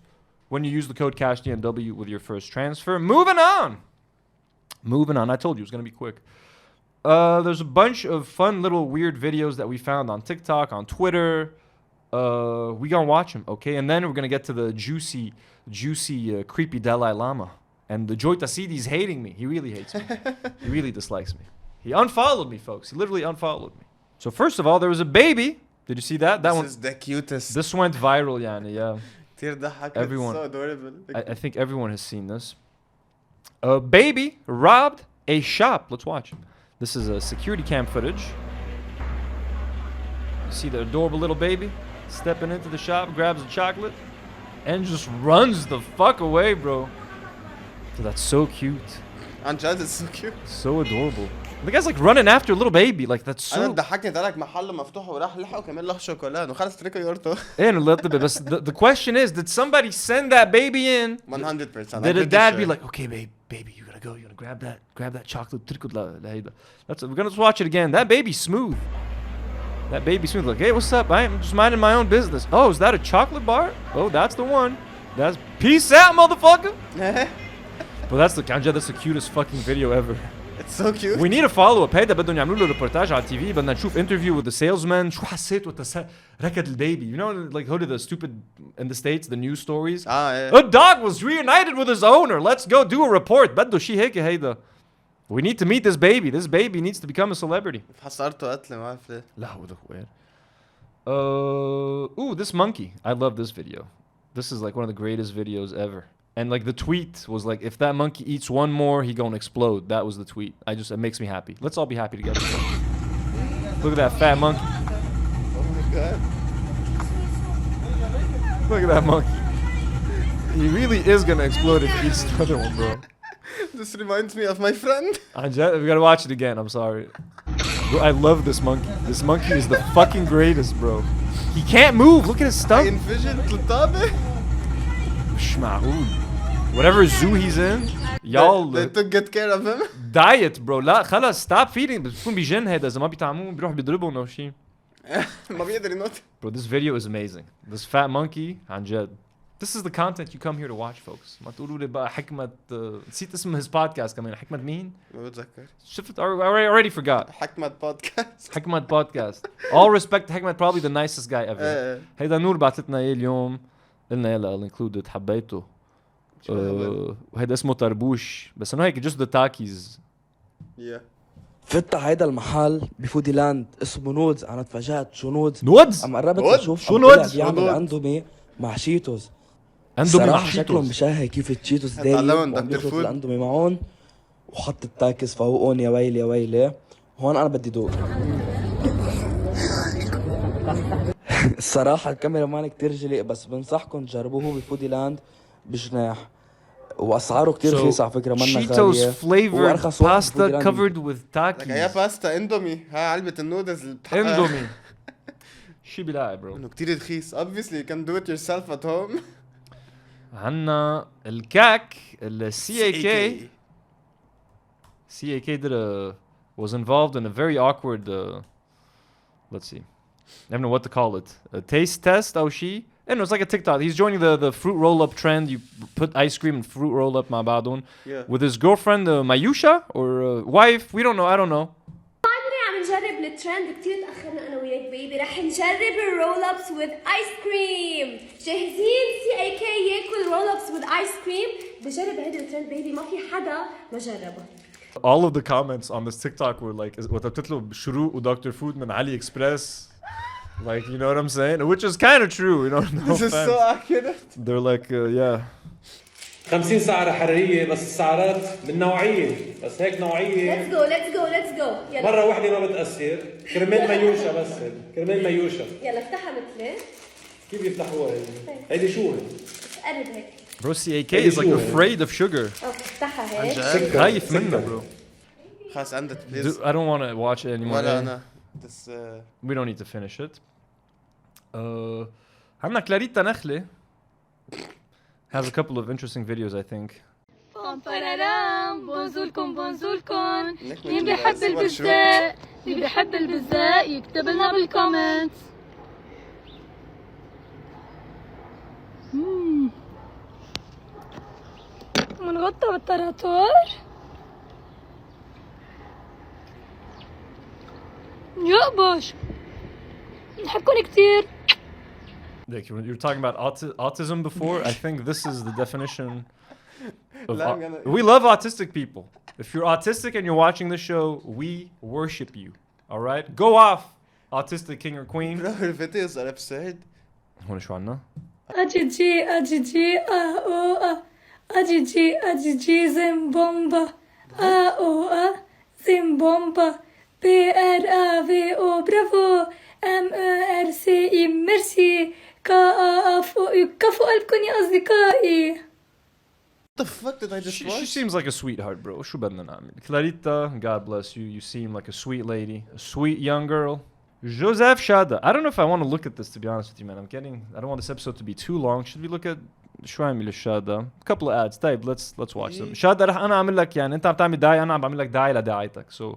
When you use the code CashDNW with your first transfer. Moving on. I told you it was going to be quick. There's a bunch of fun little weird videos that we found on TikTok, on Twitter. We going to watch them, okay? And then we're going to get to the juicy, creepy Dalai Lama. And the Joy Tassidis hating me. He really hates me. He really dislikes me. He unfollowed me, folks. He literally unfollowed me. So first of all, there was a baby. Did you see that? That one. This is the cutest. This went viral, yani, yeah. Everyone. So adorable. I think everyone has seen this. A baby robbed a shop. Let's watch. This is a security cam footage. You see the adorable little baby stepping into the shop, grabs a chocolate, and just runs the fuck away, bro. So that's so cute. عن جد it's so cute. So adorable. The guy's like running after a little baby. Like that's أنا so. ضحكني ده لك محل مفتوح وراح لحقه وكمان له شوكولا وخلص تركه يورته. And a little bit. But the question is, did somebody send that baby in? 100%. Did a dad be like, okay, baby, you gotta go. You gotta grab that chocolate. We're gonna watch it again. That baby's smooth. That baby's smooth. Like, hey, what's up? I'm just minding my own business. Oh, is that a chocolate bar? Oh, that's the one. That's peace out, motherfucker. But that's the cutest fucking video ever. It's so cute. We need a follow-up. هيدا بدهم يعملوا له reportage على TV. بدنا نشوف interview with the salesman. شو حسيت وقت ركض البيبي? You know, like how did the stupid in the States, the news stories? Yeah. A dog was reunited with his owner. Let's go do a report. بده شي هيك هيدا. We need to meet this baby. This baby needs to become a celebrity. حصرته قتله ما بعرف ليه. لا هو ده وين. This monkey. I love this video. This is like one of the greatest videos ever. And like the tweet was like, if that monkey eats one more, he gonna explode. That was the tweet. It makes me happy. Let's all be happy together. Look at that fat monkey. Oh my god. Look at that monkey. He really is gonna explode if he eats another one, bro. This reminds me of my friend. We gotta watch it again. I'm sorry. Bro, I love this monkey. This monkey is the fucking greatest, bro. He can't move. Look at his I stomach. envisioned الطابة. مش معقول. Whatever zoo he's in, y'all They took good care of him. diet, bro. لا خلاص stop feeding. بتكون بيجن هيدا إذا ما بيطعموه بيروح بيضربهم أو شيء. ما بيقدر ينط. Bro, this video is amazing. This fat monkey عن جد. This is the content you come here to watch, folks. ما تقولوا لي بقى حكمة نسيت اسم his podcast كمان. حكمة مين؟ ما بتذكر. شفت I already forgot. حكمة بودكاست. حكمة podcast. All respect to حكمة, probably the nicest guy ever. هيدا نور بعثت لنا اياه اليوم. قلنا يلا included حبيته. وهيدا اسمه طربوش بس انه هيك just the takis. فتح هيدا المحل بفودي لاند اسمه نودز. انا تفاجأت شو نودز. نودز؟ اما قربت اشوف شو نودز؟ بيعمل اندومي مع شيتوز. اندومي مع شيتوز شكلهم بشهي كيف الشيتوز تعلمهم دايرين. دكتور فود. الاندومي معون وحط التاكس فوقون. يا ويلي يا ويلي. هون انا بدي دوق. الصراحة الكاميرا مان كتير جليق بس بنصحكم تجربوه بفودي لاند بجناح. واسعاره كتير رخيصة على فكرة منا غالية. Cheetos flavored pasta covered with takis. هي باستا اندومي. ها علبة النودلز اللي اندومي. شي بلاعب برو. انه كتير رخيص. Obviously you can do it yourself at home. عنا الكاك CAK. CAK was involved in a very awkward let's see. I don't know what to call it. A taste test أو شي. And it was like a TikTok. He's joining the fruit roll-up trend. You put ice cream and fruit roll-up مع بعضهم. With his girlfriend Mayusha or wife. We don't know. I don't know. عم نجرب الترند كتير تأخرنا أنا وياك بيبي. رح نجرب الرول ابس with ice cream. جاهزين CAK ياكل رول ابس with ice cream. بجرب هيدا الترند بيبي. ما في حدا ما جربه. All of the comments on this TikTok were like, وتبتلوا بشروق ودكتور فود من علي اكسبرس. Like, you know what I'm saying? Which is kind of true, you know. No This is so accurate. They're like, yeah. 50 سعرة حرارية بس السعرات بالنوعية بس هيك نوعية. Let's go. يلا. مرة واحدة ما بتأثر. كرمال ميوشة بس هيك. كرمال ميوشة. يلا افتحها مثلي. كيف يفتحوها هيدي شو هي؟ قرب هيك. Bro, CAK is like afraid of sugar. افتحها هيك. خايف منها, bro. خلاص عندك please. I don't want to watch it anymore. ولا أنا. We don't need to finish it. عندنا كلاريتا نخلة. Has a couple of interesting videos, I think. بونزولكم مين بيحب البزاق يكتب لنا بالكومنتس. منغطى بالتراتور. يقبش نحبكن كتير. Like you were talking about autism before. I think this is the definition of we love autistic people. If you're autistic and you're watching the show, we worship you. All right, go off, autistic king or queen. Bro, her videos are absurd. هون شو عنا؟ أجيجي أجيجي زمبومبا زمبومبا BRAVO برافو MERCI ميرسي كفو قلبكن يا أصدقائي. What the fuck did I just She watch? seems like a sweetheart, bro. شو بدنا نعمل? Clarita, God bless you. You seem like a sweet lady, a sweet young girl. Joseph Chada. I don't know if I want to look at this, to be honest with you, man. I don't want this episode to be too long. Should we look at شو عامل الشادا? A couple of ads. طيب let's watch them. شادا رح انا اعمل لك يعني انت عم تعمل دعاية انا عم بعمل لك دعاية لدعايتك. So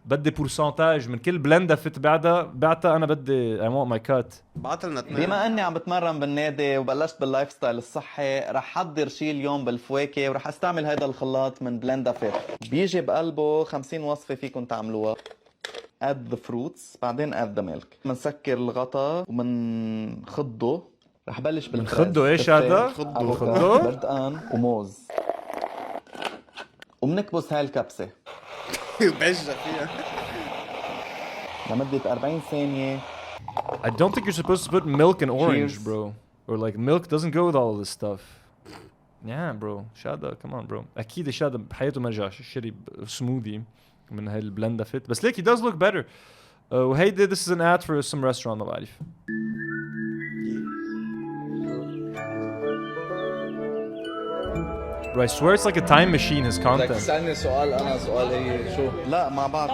بدي برسنتاج من كل بلندا فت بعتها انا بدي I want my cut. بعطلنا اثنين. بما اني عم بتمرن بالنادي وبلشت باللايف ستايل الصحي رح حضر شي اليوم بالفواكه ورح استعمل هيدا الخلاط من بلندا فيت. بيجي بقلبه 50 وصفة فيكم تعملوها. add the fruits بعدين add the milk. منسكر الغطا ومنخضه. رح بلش بالفريز. منخضه ايش هذا؟ منخضه برتقان وموز. ومنكبس هاي الكبسة بجة فيها. لمدة 40 ثانية. I don't think you're supposed to put milk and orange, Cheers. bro. Or like milk doesn't go with all of this stuff. Yeah, bro. شادا, come on, bro. أكيد شادا بحياته ما رجعش يشتري سموذي من هاي البلندا فيت. بس ليك he does look better. وهيدا this is an ad for some restaurant ما بعرف. Bro, I swear it's like a time machine, his بدك content. تسألني سؤال أنا سؤال هي شو؟ لا مع بعض.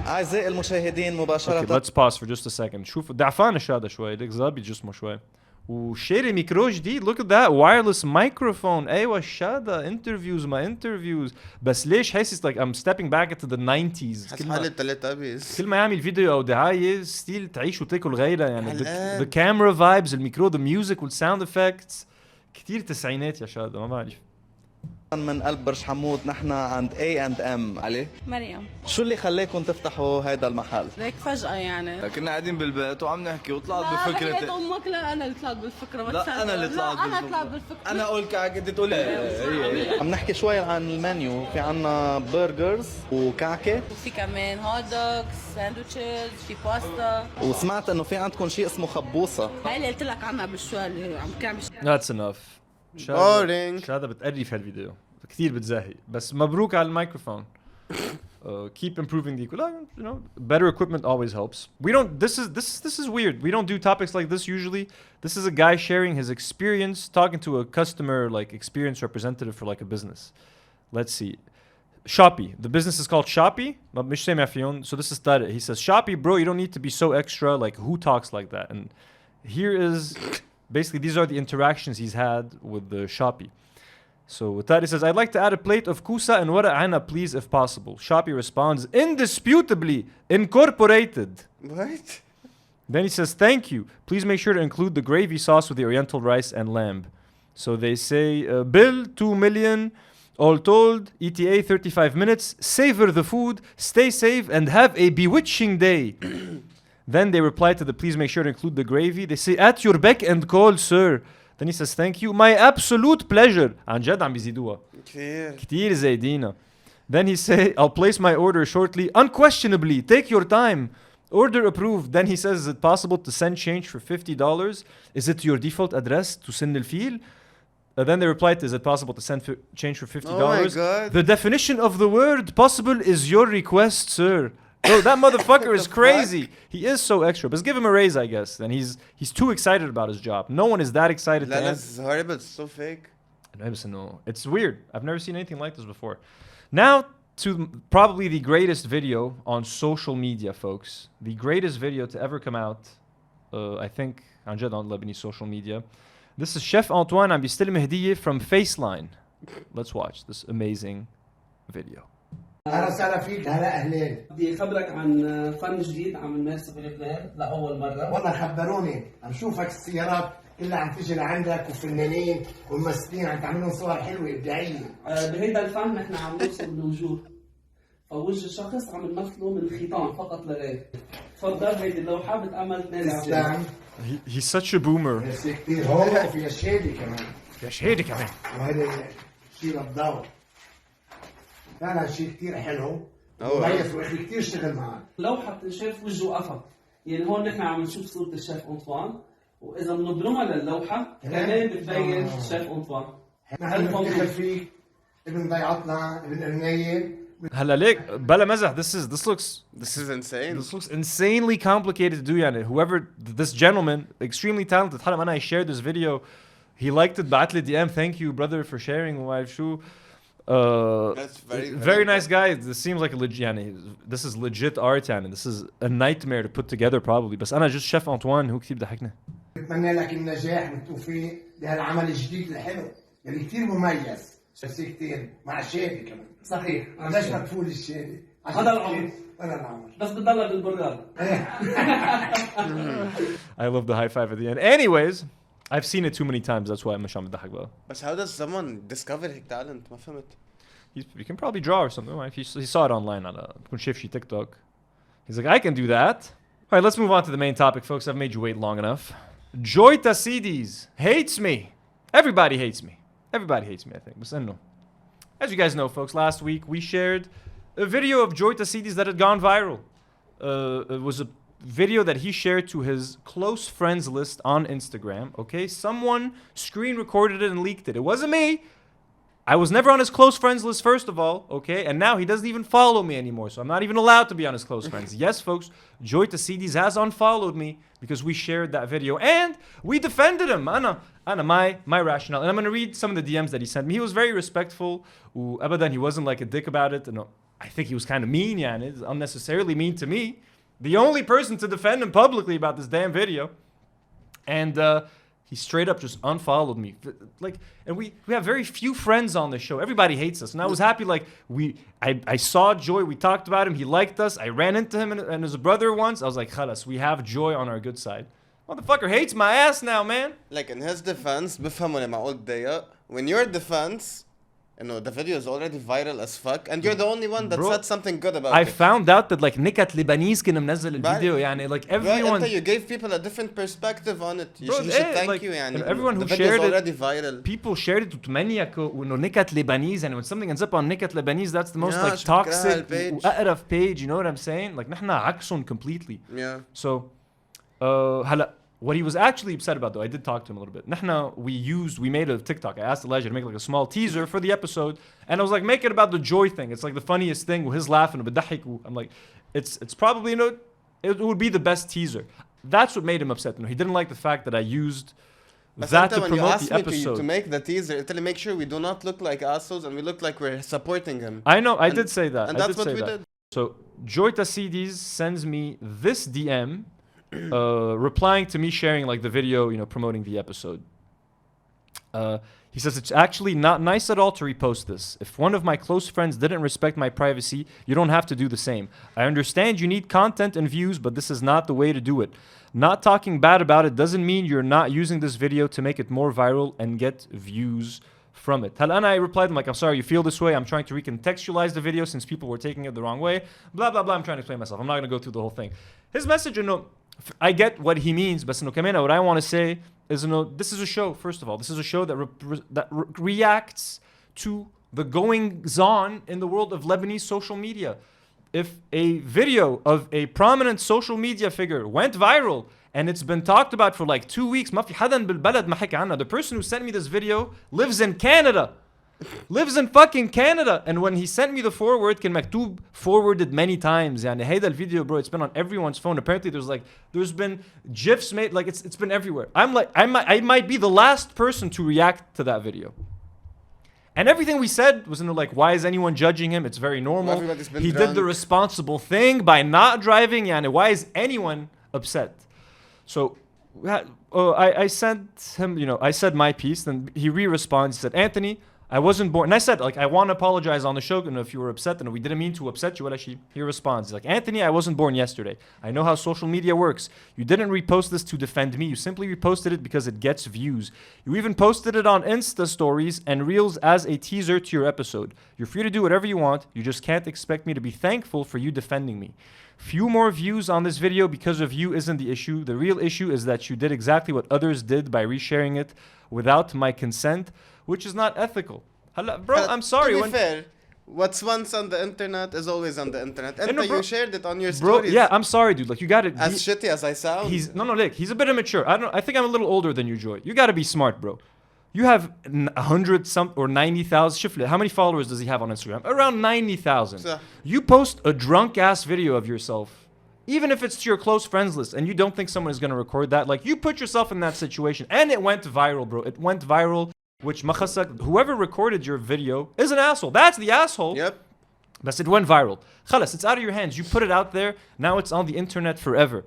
أعزائي المشاهدين مباشرة. Okay, let's pause for just a second. شوف ضعفان الشادا شوي. ليك زابي جسمه شوي. وشاري ميكرو جديد. Look at that wireless microphone. أيوة شادا interviews ما interviews. بس ليش حاسس like I'm stepping back into the 90s. حس حالي التلاتابيز. كل ما يعمل فيديو أو دعاية ستيل تعيش وتاكل غيرها يعني. The camera vibes, الميكرو, the music والsound effects. كتير تسعينات يا شادا ما بعرف. من قلب برج حمود نحن عند A&M. علي مريم. شو اللي خليكم تفتحوا هيدا المحل؟ ليك فجأة يعني. كنا قاعدين بالبيت وعم نحكي وطلعت بفكرة. لا امك لا انا اللي طلعت بالفكرة. لا انا اللي طلعت بالفكرة. انا طلعت بالفكرة. انا قلت قاعد تقولي عم نحكي شوي عن المنيو. في عنا برجرز وكعكة وفي كمان هوت دوغز، ساندويتشز، في باستا. وسمعت انه في عندكم شيء اسمه خبوصة. هاي اللي قلت لك عنها بالشوي اللي عم كعمل. That's enough. Boring. شادا بتقرف هالفيديو. كتير بتزهي. بس مبروك على الميكروفون. Keep improving the equipment. You know, better equipment always helps. We don't. This is weird. We don't do topics like this usually. This is a guy sharing his experience, talking to a customer, like experience representative for like a business. Let's see. Shopee. The business is called Shopee. مش سامع فيهم. So this is Sarde. He says, Shopee, bro, you don't need to be so extra. Like, who talks like that? And here is basically these are the interactions he's had with the Shopee. So with that, he says, I'd like to add a plate of kusa and wara ana, please, if possible. Shopee responds, indisputably incorporated. What? Then he says, thank you. Please make sure to include the gravy sauce with the oriental rice and lamb. So they say, bill 2 million, all told, ETA 35 minutes, savor the food, stay safe, and have a bewitching day. Then they reply to the please make sure to include the gravy. They say, at your beck and call, sir. Then he says, thank you. My absolute pleasure. عن جد عم بيزيدوها. كتير زايدينها. Then he say, I'll place my order shortly. Unquestionably, take your time. Order approved. Then he says, is it possible to send change for $50? Is it your default address to send الفيل? Then they replied, is it possible to send change for $50? Oh my God. The definition of the word possible is your request, sir. Bro, that motherfucker is crazy. He is so extra. But give him a raise, I guess. And he's too excited about his job. No one is that excited to This is horrible. It's so fake. No, it's weird. I've never seen anything like this before. Now to probably the greatest video on social media, folks. The greatest video to ever come out. I think on Lebanese social media. This is Chef Antoine عم بيستلم هدية from Faceline. Let's watch this amazing video. أهلا وسهلا فيك. هلا أهلين. بدي أخبرك عن فن جديد عم نمارسه بلبنان لأول مرة. والله خبروني عم شوفك السيارات كلها عم تيجي لعندك وفنانين وممثلين عم تعملون صور حلوة إبداعية. بهيدا الفن نحن عم نوصل للوجوه. فوجه الشخص عم نمثله من ختان فقط لا غير. تفضل هيدي اللوحة بتأمل تنال. He's such a boomer. كثير هون وفي شهادة كمان. في شهادة كمان. وهذا شيء للضوء. لا شيء كثير حلو. مميز وأخي كثير اشتغل معك. لوحة بتنشاف وجهه وقفا. يعني هون نحن عم نشوف صورة الشيف أنطوان. وإذا بنبرمها للوحة كمان بتبين الشيف أنطوان. نحن بنفتخر فيك ابن ضيعتنا ابن أرنية. هلا ليك بلا مزح. This looks insane. This looks insanely complicated to do. يعني whoever this gentleman extremely talented. حرام أنا I shared this video He liked it. بعت لي DM. Thank you, brother, for sharing. وعارف شو. That's very, very nice guy. This seems like a legit. يعني, this is legit art. يعني. This is a nightmare to put together probably. بس أنا just chef Antoine هو كتير ضحكنا. بتمنى لك النجاح والتوفيق بهالعمل الجديد الحلو اللي كتير مميز. شخصي كتير مع شادي كمان. صحيح. ليش ما تفول الشادي؟ هذا العمر. هذا العمر. بس بتضلك بالبرغال. I love the high five at the end. Anyways, I've seen it too many times. That's why I'm مش عم بضحك بقى. But how does someone discover هيك talent? ما فهمت. You can probably draw or something. Right? He saw it online على تكون شايف شي TikTok. He's like, I can do that. All right, let's move on to the main topic, folks. I've made you wait long enough. Joy Tassidis hates me. Everybody hates me. Everybody hates me, I think. بس إنه, as you guys know, folks, last week we shared a video of Joy Tassidis that had gone viral. It was a video that he shared to his close friends list on Instagram. Okay, someone screen recorded it and leaked it. It wasn't me. I was never on his close friends list, first of all, okay? And now he doesn't even follow me anymore, so I'm not even allowed to be on his close friends. Yes, folks, Joy Tassidis has unfollowed me because we shared that video and we defended him. Anna, my rationale. And I'm going to read some of the DMs that he sent me. He was very respectful. Abadan, he wasn't like a dick about it. No, I think he was kind of mean, yeah, and it's unnecessarily mean to me. The only person to defend him publicly about this damn video. And he straight up just unfollowed me. Like, and we have very few friends on the show. Everybody hates us. And I was happy, like, I saw Joy, we talked about him, he liked us. I ran into him and his brother once. I was like, khalas, we have Joy on our good side. Motherfucker hates my ass now, man. Like, in his defense, بفهمه لما قلت ضيق. When your defense, you know, the video is already viral as fuck, and you're the only one that said something good about it. I found out that like نكت Lebanese كنا منزل الفيديو يعني like everyone. You gave people a different perspective on it. You should thank like, you يعني. Everyone who the shared video is already it, viral. People shared it وتمنيك إنه نكت Lebanese, and when something ends up on نكت Lebanese, that's the most like toxic وأقرف page. You know what I'm saying? Like نحنا عكسهم completely. Yeah. So هلا. What he was actually upset about, though, I did talk to him a little bit. Nahna, we made a TikTok. I asked Elijah to make like a small teaser for the episode, and I was like, make it about the Joy thing. It's like the funniest thing. His laughing, I'm like, it's probably, you know, it would be the best teaser. That's what made him upset. You know, he didn't like the fact that I used that to promote the episode. To make the teaser, to make sure we do not look like assholes and we look like we're supporting him. I know, I did say that. And that's what we did. So Joy Tassidis sends me this DM. Replying to me sharing like the video, you know, promoting the episode. He says, it's actually not nice at all to repost this. If one of my close friends didn't respect my privacy, you don't have to do the same. I understand you need content and views, but this is not the way to do it. Not talking bad about it doesn't mean you're not using this video to make it more viral and get views from it. And I replied, I'm like, I'm sorry you feel this way. I'm trying to recontextualize the video since people were taking it the wrong way. Blah, blah, blah. I'm trying to explain myself. I'm not going to go through the whole thing. His message, you know, I get what he means, but what I want to say is, you know, this is a show, first of all. This is a show that reacts to the goings-on in the world of Lebanese social media. If a video of a prominent social media figure went viral and it's been talked about for like 2 weeks, the person who sent me this video lives in Canada. Lives in fucking Canada. And when he sent me the forward, كان مكتوب forwarded many times. يعني هيدا الفيديو, bro, it's been on everyone's phone. Apparently there's been GIFs made, like it's been everywhere. I'm like, I might be the last person to react to that video. And everything we said was, you know, like, why is anyone judging him? It's very normal. He did the responsible thing by not driving. Yani, why is anyone upset? So I sent him, you know, I said my piece. Then he re-responds. He said, Anthony, I wasn't born. And I said, like, I want to apologize on the show. And if you were upset, and we didn't mean to upset you. He responds. He's like, Anthony, I wasn't born yesterday. I know how social media works. You didn't repost this to defend me. You simply reposted it because it gets views. You even posted it on Insta stories and Reels as a teaser to your episode. You're free to do whatever you want. You just can't expect me to be thankful for you defending me. Few more views on this video because of you isn't the issue. The real issue is that you did exactly what others did by resharing it without my consent, which is not ethical. Bro, I'm sorry. To be fair, what's once on the internet is always on the internet. And you shared it on your stories. Bro, yeah, I'm sorry, dude. Like, you got it. As shitty as I sound. He's a bit immature. I think I'm a little older than you, Joy. You got to be smart, bro. You have 100 or 90,000. How many followers does he have on Instagram? Around 90,000. You post a drunk ass video of yourself even if it's to your close friends list and you don't think someone is going to record that, like, you put yourself in that situation and it went viral, bro. It went viral, which whoever recorded your video is an asshole. That's the asshole. Yep. But it went viral. Khalas, it's out of your hands. You put it out there. Now it's on the internet forever.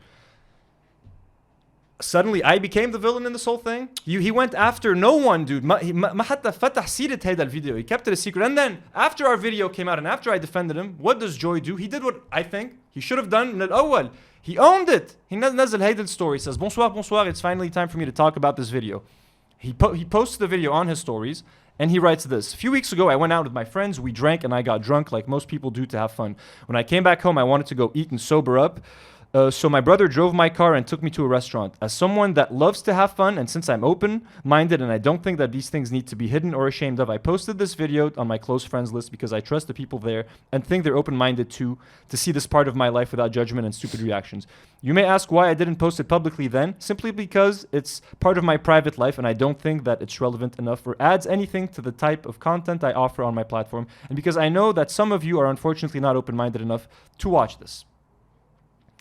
Suddenly, I became the villain in this whole thing. He went after no one, dude. ما حتى فتح سيرة هيدا الفيديو. He kept it a secret. And then, after our video came out and after I defended him, what does Joy do? He did what I think he should have done من الأول. He owned it. He نزل هيدا story. He says, bonsoir, it's finally time for me to talk about this video. He posted the video on his stories. And he writes this. A few weeks ago, I went out with my friends. We drank and I got drunk like most people do to have fun. When I came back home, I wanted to go eat and sober up. So my brother drove my car and took me to a restaurant. As someone that loves to have fun, and since I'm open-minded and I don't think that these things need to be hidden or ashamed of, I posted this video on my close friends list because I trust the people there and think they're open-minded too, to see this part of my life without judgment and stupid reactions. You may ask why I didn't post it publicly then. Simply because it's part of my private life and I don't think that it's relevant enough or adds anything to the type of content I offer on my platform, and because I know that some of you are unfortunately not open-minded enough to watch this.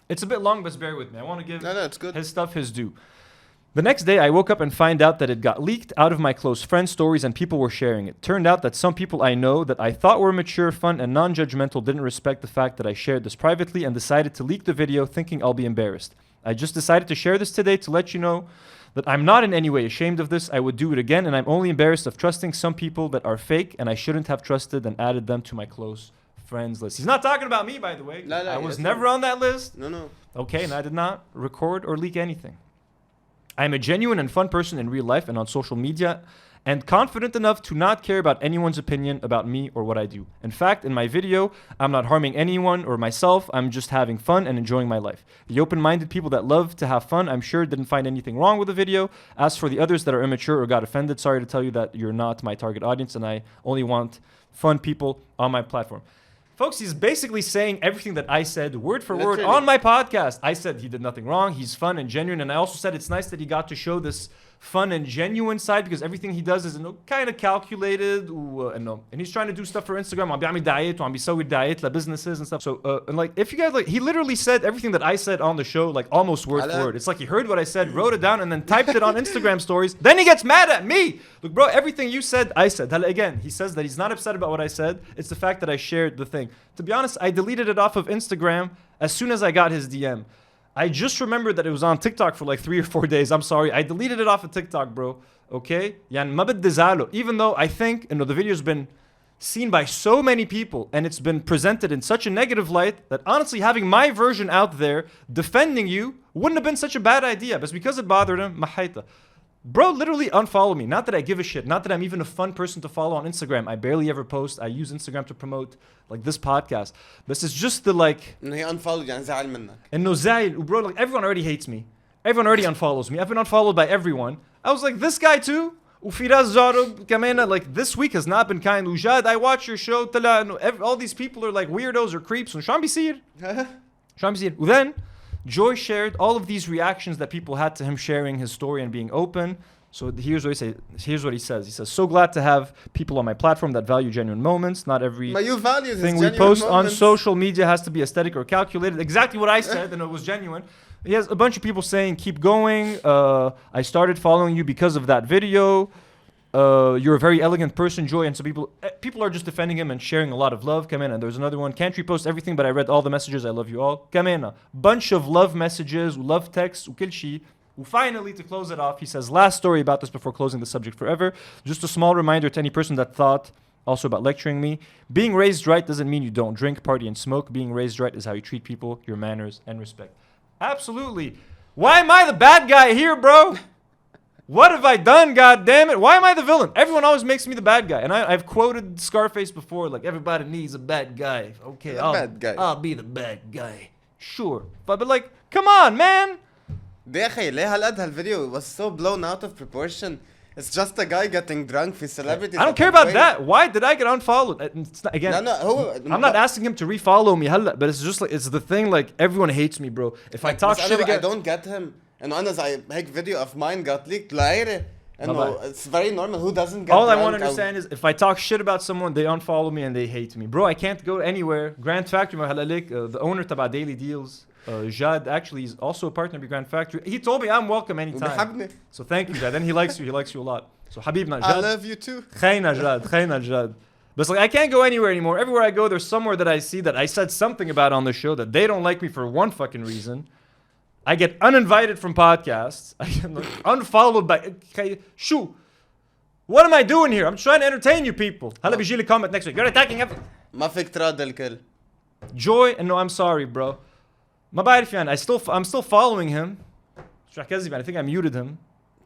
It's a bit long, but bear with me. I want to give it's good. his stuff his due. The next day, I woke up and find out that it got leaked out of my close friends' stories and people were sharing it. Turned out that some people I know that I thought were mature, fun, and non-judgmental didn't respect the fact that I shared this privately and decided to leak the video thinking I'll be embarrassed. I just decided to share this today to let you know that I'm not in any way ashamed of this. I would do it again, and I'm only embarrassed of trusting some people that are fake and I shouldn't have trusted and added them to my close friends list. He's not talking about me, by the way. I was never on that list. No. Okay, and I did not record or leak anything. I'm a genuine and fun person in real life and on social media, and confident enough to not care about anyone's opinion about me or what I do. In fact, in my video, I'm not harming anyone or myself. I'm just having fun and enjoying my life. The open-minded people that love to have fun, I'm sure, didn't find anything wrong with the video. As for the others that are immature or got offended, sorry to tell you that you're not my target audience and I only want fun people on my platform. Folks, he's basically saying everything that I said word for word on my podcast. I said he did nothing wrong. He's fun and genuine. And I also said it's nice that he got to show this fun and genuine side because everything he does is kind of calculated. And he's trying to do stuff for Instagram. عم بيعمل دعايات وعم بيسوي دعايات لbusinesses and stuff. So, and like, if you guys like, he literally said everything that I said on the show, like almost word for word. It's like he heard what I said, wrote it down, and then typed it on Instagram stories. Then he gets mad at me. Look, bro, everything you said, I said. Again, he says that he's not upset about what I said. It's the fact that I shared the thing. To be honest, I deleted it off of Instagram as soon as I got his DM. I just remembered that it was on TikTok for like 3 or 4 days. I'm sorry. I deleted it off of TikTok, bro. Okay? Even though I think, the video's been seen by so many people and it's been presented in such a negative light that honestly having my version out there defending you wouldn't have been such a bad idea. But it's because it bothered him. Bro literally unfollowed me. Not that I give a shit. Not that I'm even a fun person to follow on Instagram. I barely ever post. I use Instagram to promote like this podcast. This is just the like... إنه he unfollowed يعني زعل منك. إنه زعل. Bro, like everyone already hates me. Everyone already unfollows me. I've been unfollowed by everyone. I was like, this guy too? وفراس جارب كمان, like this week has not been kind. وجاد, I watch your show. All these people are like weirdos or creeps. شو عم بيصير? شو عم بيصير? Then Joy shared all of these reactions that people had to him sharing his story and being open. So here's what he says. He says, so glad to have people on my platform that value genuine moments. Not every thing we post on social media has to be aesthetic or calculated. Exactly what I said, and it was genuine. He has a bunch of people saying, keep going. I started following you because of that video. You're a very elegant person, Joy. And so people are just defending him and sharing a lot of love. Come in. And there's another one. Can't repost everything, but I read all the messages. I love you all. Come in. Bunch of love messages, love texts, وكل شيء. Finally, to close it off, he says, last story about this before closing the subject forever. Just a small reminder to any person that thought also about lecturing me. Being raised right doesn't mean you don't drink, party, and smoke. Being raised right is how you treat people, your manners, and respect. Absolutely. Why am I the bad guy here, bro? What have I done, God damn it? Why am I the villain? Everyone always makes me the bad guy. And I've quoted Scarface before, like, everybody needs a bad guy. Okay, I'll be the bad guy. Sure. But like, come on, man. يا أخي ليه هالقد هالفيديو was so blown out of proportion. It's just a guy getting drunk في celebrities. I don't care about that. Why did I get unfollowed? It's not, again, I'm not asking him to refollow me, but it's just like, it's the thing, like, everyone hates me, bro. If I talk shit again... I don't get him. إنه أنا زي هيك video of mine got leaked لعيرة. إنه it's very normal. Who doesn't get all I want to understand is if I talk shit about someone, they unfollow me and they hate me. Bro, I can't go anywhere. Grand Factory, the owner تبع Daily Deals. Jad actually is also a partner of Grand Factory. He told me I'm welcome anytime. So thank you, Jad. And he likes you. He likes you a lot. So Habibna, Jad. I love you too. Khayna Jad. But it's like I can't go anywhere anymore. Everywhere I go, there's somewhere that I see that I said something about on the show that they don't like me for one fucking reason. I get uninvited from podcasts. I get unfollowed by... Shoo! What am I doing here? I'm trying to entertain you people. هلا بيجي لي comment next week. You're attacking everything. ما فيك تراد الكل. Joy, and no, I'm sorry, bro. ما بعرف يعني. I'm still following him. مش رح كذب يعني. I think I muted him.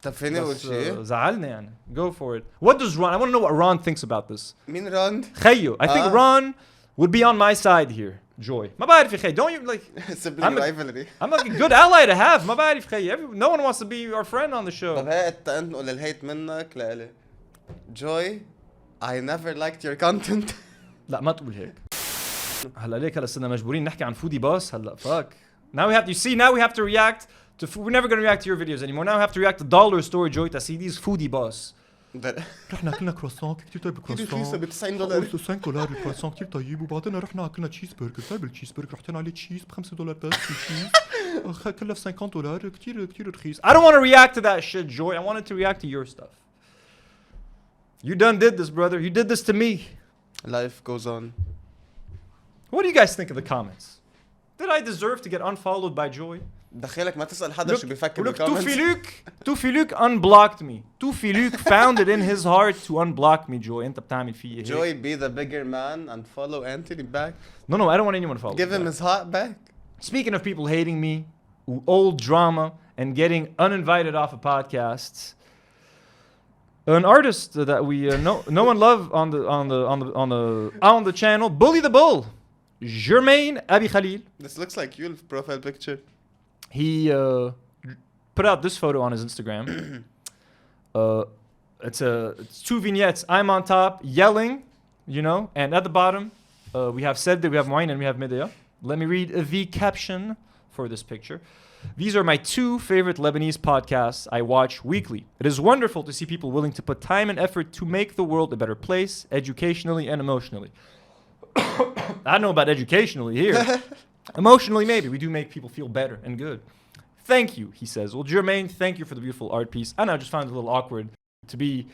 طب فيني أول شيء؟ زعلني يعني. Go for it. What does Ron... I want to know what Ron thinks about this. مين ران؟ خيو. I think Ron would be on my side here. Joy. ما بعرف يا خي. Don't you like... Sibling rivalry. I'm like a good ally to have. ما بعرف خي. No one wants to be our friend on the show. طب هي انت نقول الهيت منك لإلي. Joy, I never liked your content. لا ما تقول هيك. هلا ليك هلا صرنا مجبورين نحكي عن فودي باس هلا fuck. Now we have to, you see, now we have to react to we're never going to react to your videos anymore. Now we have to react to dollar store Joy Tassidis foodie boss. رحنا اكلنا كرواسون كثير طيب الكرواسون ب $90 $5 الكرواسون كثير طيب وبعدين رحنا اكلنا تشيز برجر طيب التشيز برجر رحتنا عليه تشيز ب $5 بس التشيز كلها ب $50 كثير رخيص. I don't want to react to that shit, Joy. I wanted to react to your stuff. You done did this, brother. You did this to me. Life goes on. What do you guys think of the comments? Did I deserve to get unfollowed by Joy? دخيلك ما تسأل حدا شو بيفكر بالكومنتس. Toufiluk unblocked me. Toufiluk found it in his heart to unblock me, Joy. انت بتعمل فيه هيك. Joy, be the bigger man and follow Anthony back. No, I don't want anyone to follow. Give him his heart back. Speaking of people hating me, old drama, and getting uninvited off of podcasts, an artist that we know and love on the channel, Bully the Bull, Jermaine Abi Khalil. This looks like your profile picture. He put out this photo on his Instagram. It's two vignettes. I'm on top yelling, you know, and at the bottom we have Sarde, we have Moin, and we have Medea. Let me read the caption for this picture. These are my two favorite Lebanese podcasts I watch weekly. It is wonderful to see people willing to put time and effort to make the world a better place, educationally and emotionally. I don't know about educationally here. Emotionally, maybe. We do make people feel better and good. Thank you, he says. Well, Jermaine, thank you for the beautiful art piece. I know, I just found it a little awkward to be...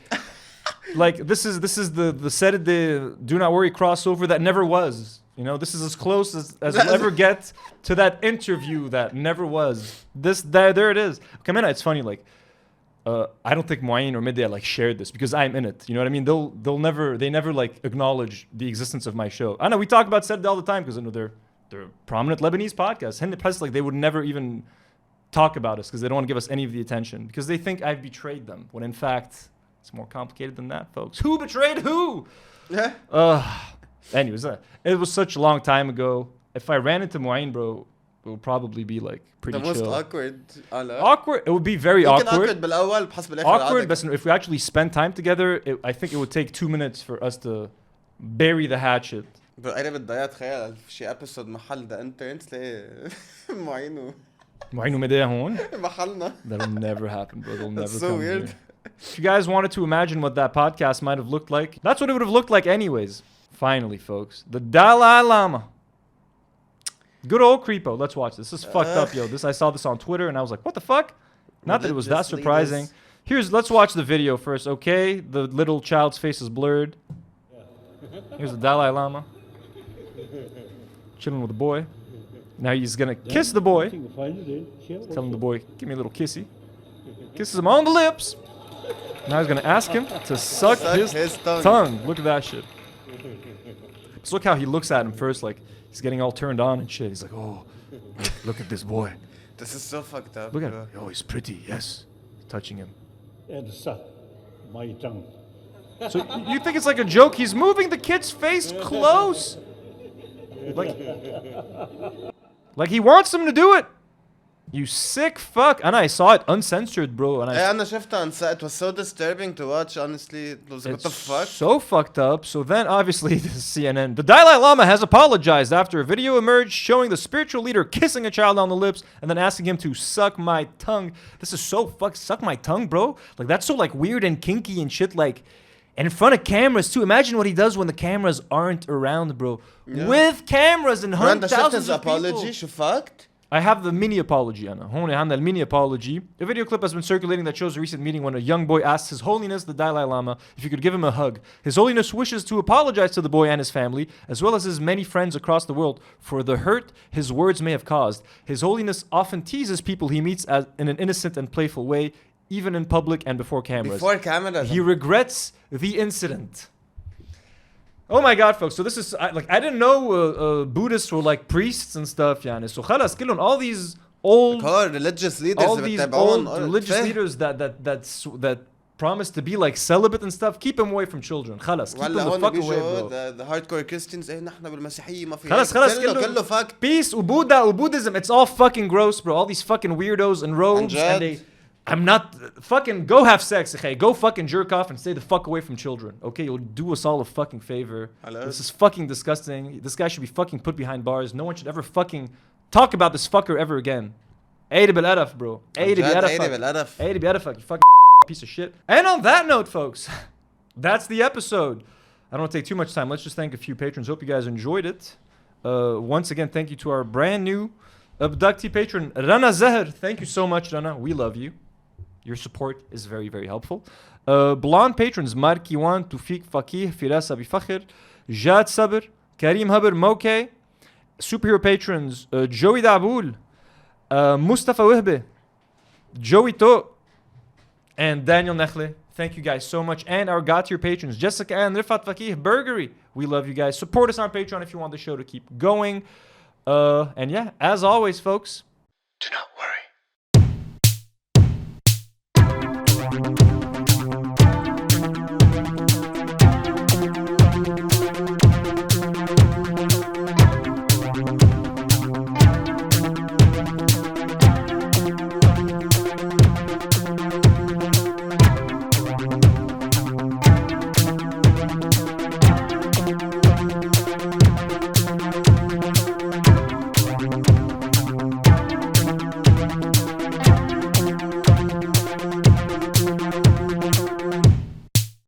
like, this is the Sarde Do Not Worry crossover that never was. You know, this is as close as we'll ever get to that interview that never was. There it is. Come in, it's funny, like, I don't think Moin or Medea like shared this because I'm in it. You know what I mean? They never like acknowledge the existence of my show. I know we talk about Sarde all the time because I know they're prominent Lebanese podcasts. And the press, like, they would never even talk about us because they don't want to give us any of the attention because they think I've betrayed them when in fact it's more complicated than that, folks. Who betrayed who? Anyways, it was such a long time ago. If I ran into Moin, bro, it would probably be like pretty chill. The most awkward. Awkward. It would be very awkward. Awkward, but if we actually spend time together, I think it would take 2 minutes for us to bury the hatchet. قريب الضياع تخيل في شي ابيسود محل ذا انترن تلاقي معين ومديا هون محلنا. That'll never happen, bro. They'll never That's so come weird. here. If you guys wanted to imagine what that podcast might have looked like, that's what it would have looked like anyways. Finally, folks. The Dalai Lama. Good old creepo. Let's watch this. This is fucked up, yo. I saw this on Twitter and I was like, what the fuck? Not that it was that surprising. Let's watch the video first, okay? The little child's face is blurred. Here's the Dalai Lama. Chilling with the boy. Now he's gonna kiss the boy. Telling the boy, give me a little kissy. Kisses him on the lips. Now he's gonna ask him to suck his tongue. Look at that shit. So look how he looks at him first, like he's getting all turned on and shit. He's like, oh, look at this boy. This is so fucked up. Look at him. Oh, he's pretty. Yes. Touching him. And suck my tongue. So you think it's like a joke? He's moving the kid's face close. Like he wants him to do it. You sick fuck. And I saw it uncensored, bro. And أنا شفتها. It was so disturbing to watch, honestly. It was like, what the fuck? So fucked up. So then, obviously, this is CNN. The Dalai Lama has apologized after a video emerged showing the spiritual leader kissing a child on the lips and then asking him to suck my tongue. This is so fucked. Suck my tongue, bro. Like, that's so, like, weird and kinky and shit, like... And in front of cameras, too. Imagine what he does when the cameras aren't around, bro. Yeah. With cameras and hundreds of thousands of people. apology, شو fucked? I have the mini apology, Anna. هون عندنا المini apology. A video clip has been circulating that shows a recent meeting when a young boy asks His Holiness the Dalai Lama if he could give him a hug. His Holiness wishes to apologize to the boy and his family, as well as his many friends across the world, for the hurt his words may have caused. His Holiness often teases people he meets in an innocent and playful way, even in public and before cameras. Before cameras. He regrets the incident. Oh my God, folks! So this is I didn't know Buddhists were like priests and stuff, يعني. So خلاص كلهم all these old religious leaders, all these old religious leaders that promise to be like celibate and stuff. Keep them away from children. خلاص keep them the fuck away, bro. The hardcore Christians نحن بالمسيحية ما في. خلاص كله fuck. Peace وبوذا وبوذism. It's all fucking gross, bro. All these fucking weirdos in robes and they. I'm not fucking go have sex, okay? Go fucking jerk off and stay the fuck away from children, okay? You'll do us all a fucking favor. This is fucking disgusting. This guy should be fucking put behind bars. No one should ever fucking talk about this fucker ever again. Eid bil-Araf, bro. Eid bil-Araf, you fucking piece of shit. And on that note, folks, that's the episode. I don't want to take too much time. Let's just thank a few patrons. Hope you guys enjoyed it. Once again, thank you to our brand new abductee patron, Rana Zahar. Thank you so much, Rana. We love you. Your support is very, very helpful. Blonde patrons, Markiwan, Toufik, Fakih, Firas Abi Fakhr, Jad Sabr, Karim Haber, Moke. Superhero patrons, Joey Daboul, Mustafa Wihbe, Joey To, and Daniel Nechle. Thank you guys so much. And our God-tier patrons, Jessica and Rifat Fakih, Burgery. We love you guys. Support us on Patreon if you want the show to keep going. And yeah, as always, folks, do not